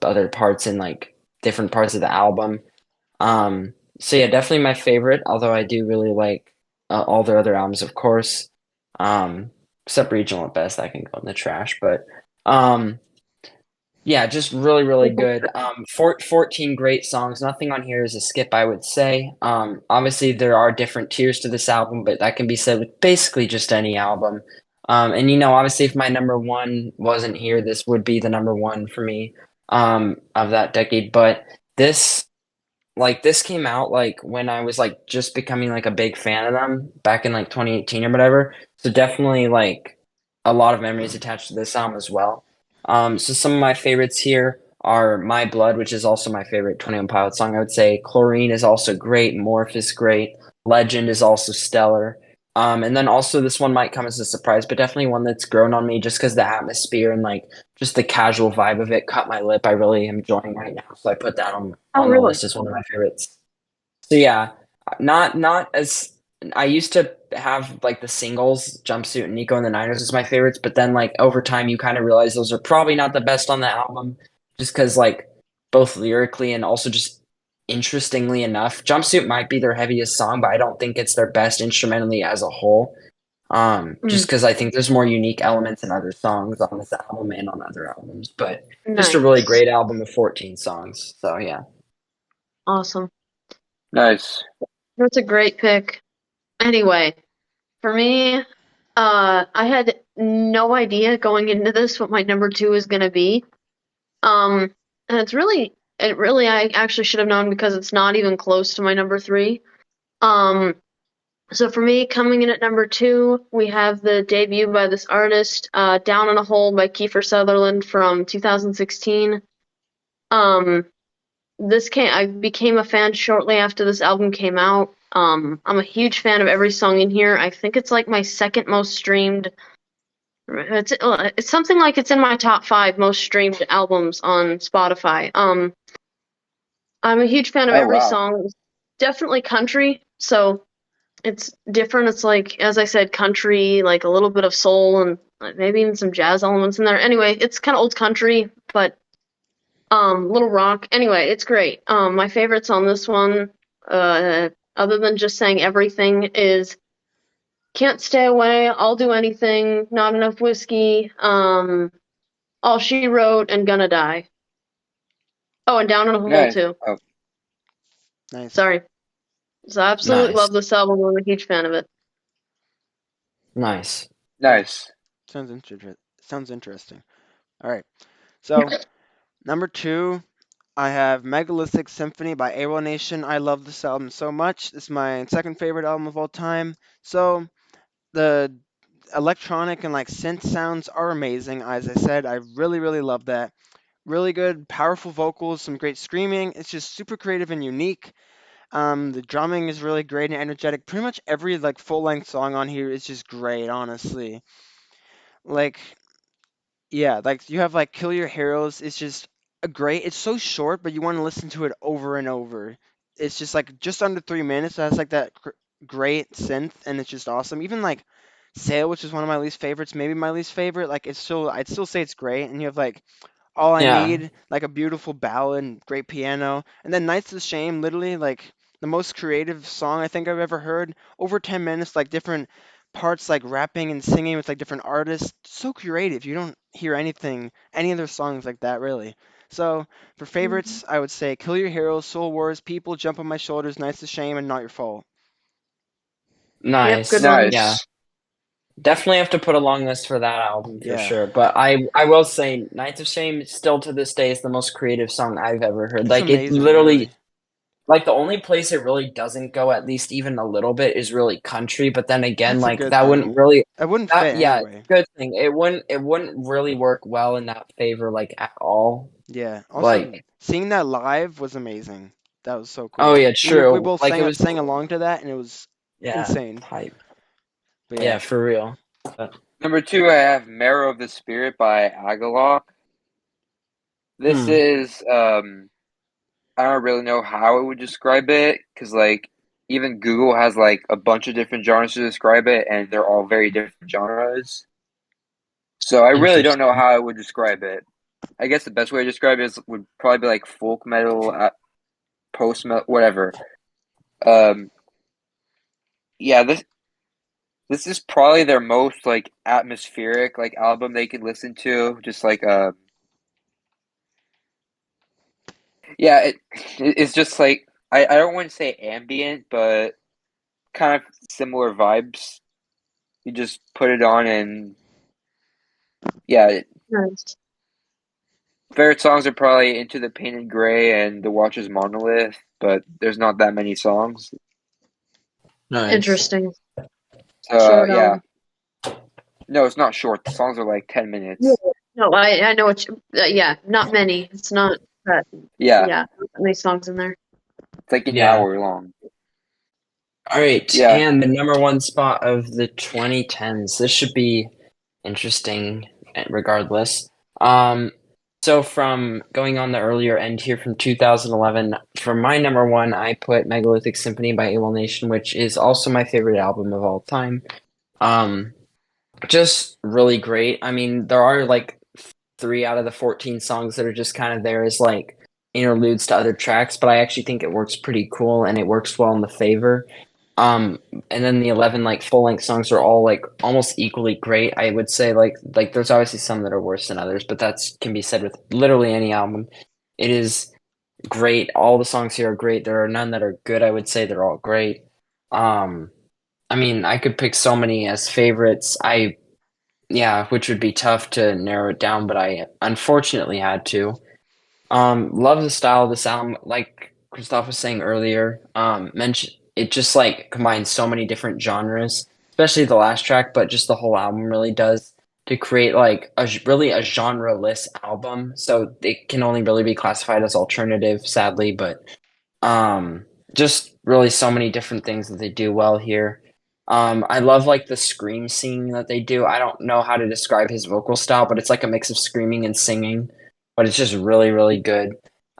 other parts in like different parts of the album. So yeah, definitely my favorite, although I do really like all their other albums, of course. Except Regional at Best, that can go in the trash, but um yeah, just really, really good. 14 great songs. Nothing on here is a skip, I would say. Obviously, there are different tiers to this album, but that can be said with basically just any album. And obviously, if my number one wasn't here, this would be the number one for me of that decade. But this, this came out like when I was like just becoming like a big fan of them back in like 2018 or whatever. So definitely like a lot of memories attached to this album as well. So some of my favorites here are My Blood, which is also my favorite 21 Pilots song, I would say. Chlorine is also great. Morph is great. Legend is also stellar. And then also this one might come as a surprise, but definitely one that's grown on me just because the atmosphere and like just the casual vibe of it cut my lip. I really am enjoying right now, so I put that Oh, on the really? list as one of my favorites. So yeah, not as I used to have like the singles, Jumpsuit and Nico and the Niners as my favorites, but then like over time you kind of realize those are probably not the best on the album, just because like both lyrically and also just interestingly enough, Jumpsuit might be their heaviest song, but I don't think it's their best instrumentally as a whole. Just Mm, because I think there's more unique elements in other songs on this album and on other albums, but just a really nice. great album of 14 songs. So yeah. Awesome. Nice. That's a great pick. Anyway, for me, I had no idea going into this what my number two is gonna be. And I actually should have known because it's not even close to my number three. Um, so for me, coming in at number two, we have the debut by this artist, Down in a Hole by Kiefer Sutherland from 2016. Um, I became a fan shortly after this album came out. I'm a huge fan of every song in here. I think it's like my second most streamed. It's something like it's in my top five most streamed albums on Spotify. I'm a huge fan of Oh every wow. song. It's definitely country, so it's different. It's like, as I said, country, like a little bit of soul and maybe even some jazz elements in there. Anyway, it's kind of old country, but little rock. Anyway, it's great. My favorites on this one, other than just saying everything, is Can't Stay Away, I'll Do Anything, Not Enough Whiskey, All She Wrote, and Gonna Die. Oh, and Down in a Hole Nice. too. Oh, Nice. Sorry. So I absolutely Nice. love this album. I'm a huge fan of it. Nice. nice. Sounds interesting. All right. So number two, I have Megalithic Symphony by Awolnation. I love this album so much. It's my second favorite album of all time. So the electronic and like synth sounds are amazing. As I said, I really, really love that. Really good, powerful vocals, some great screaming. It's just super creative and unique. The drumming is really great and energetic. Pretty much every like full length song on here is just great, honestly. Like, yeah, like you have like Kill Your Heroes. It's just a great. It's so short, but you want to listen to it over and over. It's just like just under 3 minutes. It has like that great synth, and it's just awesome. Even like Sail, which is one of my least favorites, maybe my least favorite. Like it's still, I'd still say it's great. And you have like All I Yeah. Need, like a beautiful ballad and great piano. And then Nights of Shame, literally like the most creative song I think I've ever heard. Over 10 minutes, like different parts like rapping and singing with like different artists. So creative. You don't hear any of their songs like that really. So for favorites, I would say Kill Your Heroes, Soul Wars, People, Jump on My Shoulders, Nights of Shame, and Not Your Fault. Yep, good Nice. one. Yeah. Nice. Definitely have to put a long list for that album for Yeah. sure. But I will say Nights of Shame still to this day is the most creative song I've ever heard. It's Like it amazing, literally really. like the only place it really doesn't go at least even a little bit is really country, but then again That's a like good that thing. wouldn't really It wouldn't that fit yeah, anyway. good thing. It wouldn't really work well in that favor like at all. Yeah. Also, Like seeing that live was amazing. That was so oh cool. yeah, We true. both Like it was sang along to that, and it was yeah, insane. hype. But Yeah, yeah. for real. But, Number 2, I have Marrow of the Spirit by Agalok. This hmm. is I don't really know how I would describe it because like even Google has like a bunch of different genres to describe it, and they're all very different genres. So I really don't know Interesting. how I would describe it. I guess the best way to describe it would probably be like folk metal, post metal, whatever. Um, yeah, this is probably their most like atmospheric like album they could listen to. Just like yeah, it's just like I don't want to say ambient, but kind of similar vibes. You just put it on and yeah, Nice. favorite songs are probably Into the Painted Gray and The Watcher's Monolith, but there's not that many songs. Nice. Interesting. So Short yeah, album. no, it's not short. The songs are like 10 Yeah. minutes. No, I know what you, yeah, not many. It's not that, Yeah, yeah, not many songs in there. it's like an Yeah. hour long. All right, Yeah, and the number one spot of the 2010s. This should be interesting regardless. So from going on the earlier end here from 2011, for my number one, I put Megalithic Symphony by Awolnation, which is also my favorite album of all time. Um, just really great. I mean, there are like 3 out of the 14 songs that are just kind of there as like interludes to other tracks, but I actually think it works pretty cool and it works well in the favor. Um, and then the 11 like full length songs are all like almost equally great. I would say like there's obviously some that are worse than others, but that's can be said with literally any album. It is great. All the songs here are great. There are none that are good. I would say they're all great. Um, I mean, I could pick so many as favorites. Yeah, which would be tough to narrow it down, but I unfortunately had to. Love the style of this album. Like Christoph was saying earlier, mention it just like combines so many different genres, especially the last track, but just the whole album really does to create like really a genre-less album. So it can only really be classified as alternative, sadly, but just really so many different things that they do well here. I love like the scream singing that they do. I don't know how to describe his vocal style, but it's like a mix of screaming and singing, but it's just really, really good.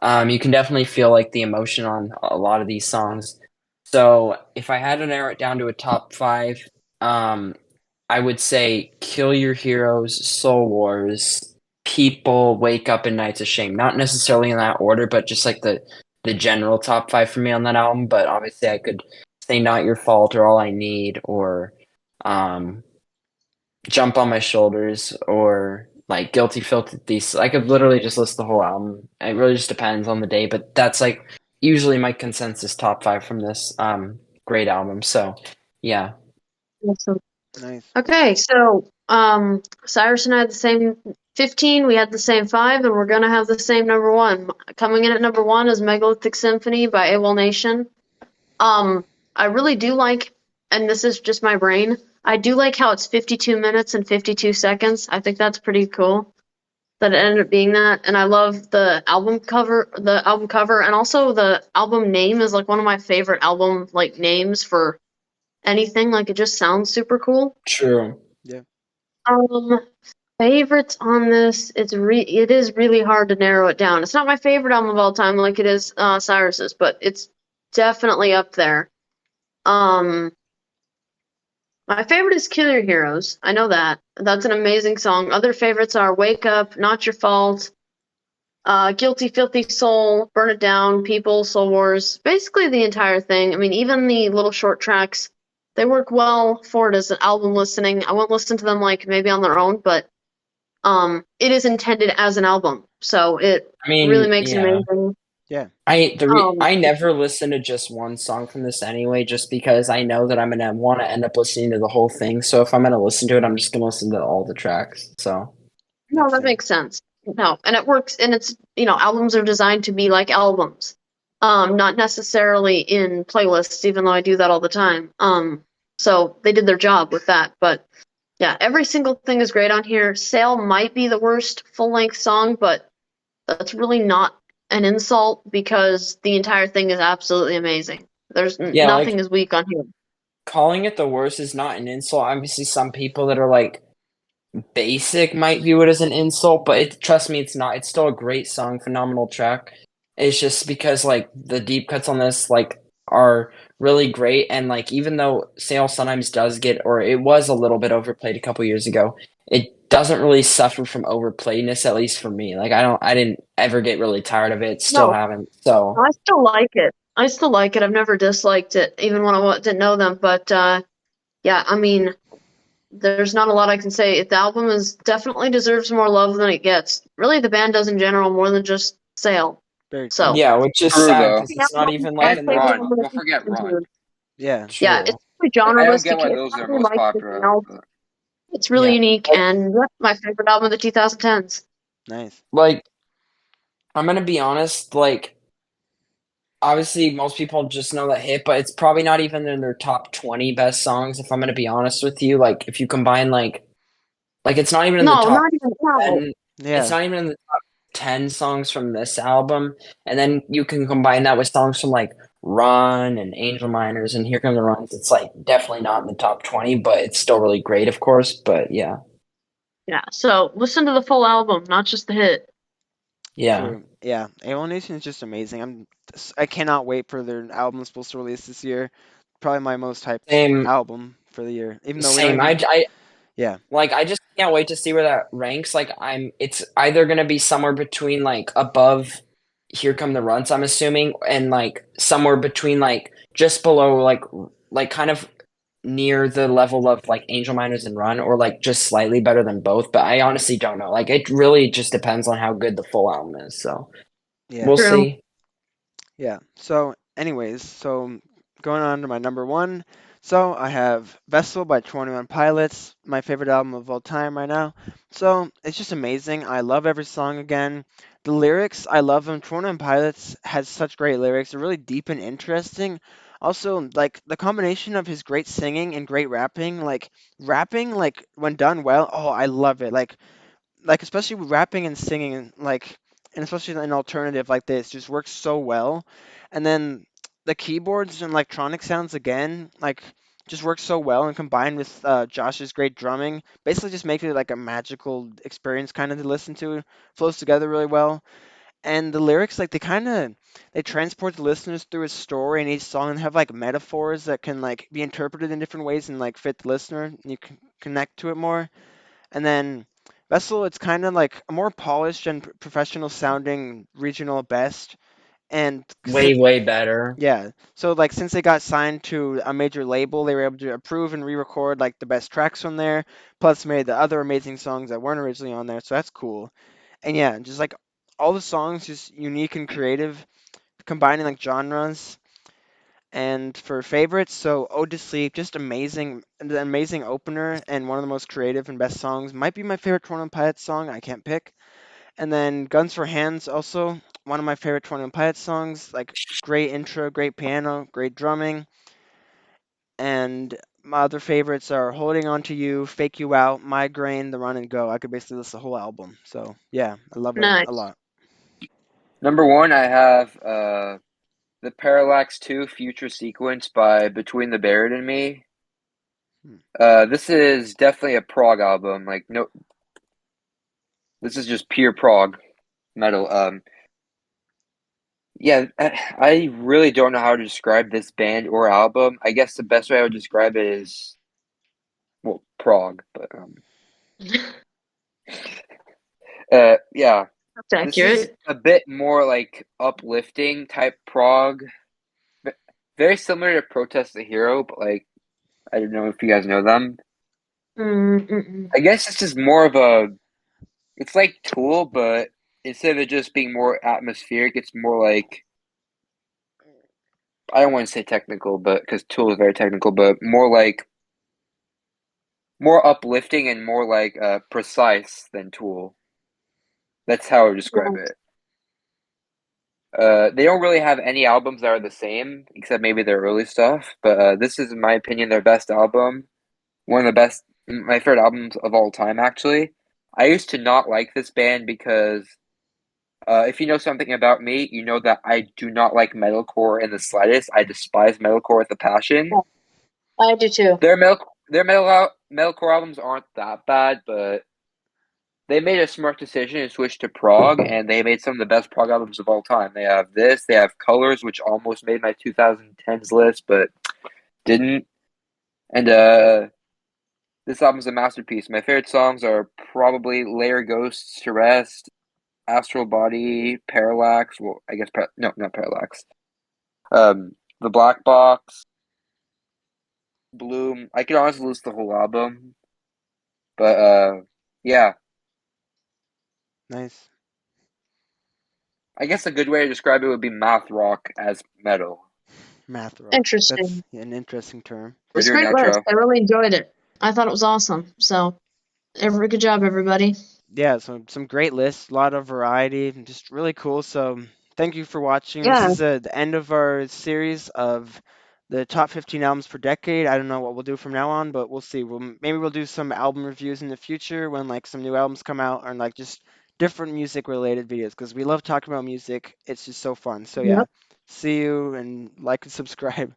You can definitely feel like the emotion on a lot of these songs. So if I had to narrow it down to a top five, um, I would say Kill Your Heroes, Soul Wars, People, Wake Up, and Nights of Shame. Not necessarily in that order, but just like the general top five for me on that album. But obviously, I could say Not Your Fault or All I Need or um, Jump on My Shoulders or like Guilty Filthy Thieves. I could literally just list the whole album. It really just depends on the day, but that's like usually my consensus top five from this great album. So yeah. Awesome. Nice. Okay, so Cyrus and I had the same 15, we had the same 5, and we're gonna have the same number 1. Coming in at number 1 is Megalithic Symphony by Awolnation. I really do like, and this is just my brain, I do like how it's 52 minutes and 52 seconds. I think that's pretty cool that it ended up being that. And I love the album cover, and also the album name is like one of my favorite album like names for anything. Like it just sounds super cool. True. Yeah. Um, Favorites on this, it is really hard to narrow it down. It's not my favorite album of all time like it is Cyrus's, but it's definitely up there. Um, my favorite is Kill Your Heroes. I know that. That's an amazing song. Other favorites are Wake Up, Not Your Fault, Guilty Filthy Soul, Burn It Down, People, Soul Wars, basically the entire thing. I mean, even the little short tracks They work well for it as an album listening. I won't listen to them like maybe on their own, but it is intended as an album, so it I mean, really makes it yeah. amazing. Yeah. I never listen to just one song from this anyway, just because I know that I'm gonna want to end up listening to the whole thing. So if I'm gonna listen to it, I'm just gonna listen to all the tracks. So No, Makes that sense. makes sense. No, and it works, and it's, albums are designed to be like albums, not necessarily in playlists, even though I do that all the time. So they did their job with that, but yeah, every single thing is great on here. Sail might be the worst full-length song, but that's really not an insult because the entire thing is absolutely amazing. There's yeah, nothing like is weak on here. calling it the worst is not an insult. Obviously, some people that are like basic might view it as an insult, but trust me, it's not. It's still a great song, phenomenal track. It's just because like the deep cuts on this like are really great, and like even though Sail sometimes does get, or it was a little bit overplayed a couple years ago, it doesn't really suffer from overplayedness, at least for me. Like I didn't ever get really tired of it. Still No, haven't. So I still like it. I still like it. I've never disliked it, even when I didn't know them. But yeah, I mean, there's not a lot I can say. The album is definitely deserves more love than it gets. Really, the band does in general more than just Sail. Very true. So yeah, which is True sad though. because it's not even like my And the favorite Run. album of Don't forget the Run. 2000s. Yeah. Yeah, true. it's really I don't get genreistic. why It's those not are really most like anything popular. else. But It's really Yeah. unique, and yeah, my favorite album of the 2010s. Nice. Like I'm gonna be honest, like obviously most people just know that hit, but it's probably not even in their top 20 best songs if I'm gonna be honest with you. Like if you combine like it's not even in the No, top not even no. 10. It's Yeah. not even in the top 10 songs from this album. And then you can combine that with songs from like Run and Angel Miners and Here Come the Runs. It's like definitely not in the top 20, but it's still really great, of course. But yeah. Yeah, so listen to the full album, not just the hit. Yeah. True. Yeah. Awolnation is just amazing. I cannot wait for their album supposed to release this year. Probably my most hyped Same album for the year. Even though we don't same. even. Yeah. Like I just can't wait to see where that ranks. Like it's either gonna be somewhere between like above Here Come the Runs, I'm assuming, and like somewhere between like just below like kind of near the level of like Angel Miners and Run, or like just slightly better than both. But I honestly don't know. Like it really just depends on how good the full album is. So Yeah. we'll True. see. Yeah. So, anyways, going on to my number one. So I have Vessel by 21 Pilots, my favorite album of all time right now. So it's just amazing. I love every song again. The lyrics, I love them. 21 Pilots has such great lyrics. They're really deep and interesting. Also, like the combination of his great singing and great rapping, like when done well, oh, I love it. Like especially with rapping and singing, like and especially an alternative like this just works so well. And then the keyboards and electronic sounds again, like just works so well, and combined with Josh's great drumming, basically just makes it like a magical experience kind of to listen to. Flows together really well. And the lyrics, like they transport the listeners through a story in each song and have like metaphors that can like be interpreted in different ways and like fit the listener, and you can connect to it more. And then Vessel, it's kind of like a more polished and professional sounding regional best. And Way better. yeah, so like since they got signed to a major label, they were able to approve and re-record like the best tracks from there, plus made the other amazing songs that weren't originally on there. So that's cool. And yeah, just like all the songs just unique and creative, combining like genres. And for favorites, so Ode to Sleep, just amazing, an amazing opener and one of the most creative and best songs. Might be my favorite 21 Pilots song, I can't pick. And then Guns for Hands, also one of my favorite 21 Pilots songs. Like great intro, great piano, great drumming. And my other favorites are Holding On to You, Fake You Out, Migraine, The Run and Go. I could basically list the whole album. So yeah, I love it a Nice. lot. number one, I have the Parallax 2 Future Sequence by Between the Buried and Me. This is definitely a prog album. Like no, this is just pure prog metal. Yeah, I really don't know how to describe this band or album. I guess the best way I would describe it is, well, prog. But yeah, That's this is accurate. a bit more like uplifting type prog. Very similar to Protest the Hero, but like I don't know if you guys know them. Mm-mm. I guess it's just more of a. It's like Tool, but instead of it just being more atmospheric, it's more like I don't want to say technical, but because Tool is very technical, but more like more uplifting and more like precise than Tool. That's how I would describe Right. it. They don't really have any albums that are the same, except maybe their early stuff. But this is, in my opinion, their best album. One of the best, my favorite albums of all time, actually. I used to not like this band because if you know something about me, you know that I do not like metalcore in the slightest. I despise metalcore with a passion. Yeah, I do too. Metalcore albums aren't that bad, but they made a smart decision and switched to prog, and they made some of the best prog albums of all time. They have this, they have Colors, which almost made my 2010s list, but didn't. And this album's a masterpiece. My favorite songs are probably Layer Ghosts to Rest, Astral Body, Parallax. Well, I guess no, not Parallax. The Black Box, Bloom. I could honestly list the whole album, but yeah. Nice. I guess a good way to describe it would be math rock as metal. Math rock. That's Interesting. an interesting term. It was Right a here, great list. Nacho. I really enjoyed it. I thought it was awesome. So, good job, everybody. Yeah, so some great lists, a lot of variety, and just really cool. So thank you for watching. This Yeah. is the end of our series of the top 15 albums per decade. I don't know what we'll do from now on, but we'll see. Maybe we'll do some album reviews in the future when like some new albums come out, or like just different music related videos because we love talking about music. It's just so fun. So yeah, Yep. see you and like and subscribe.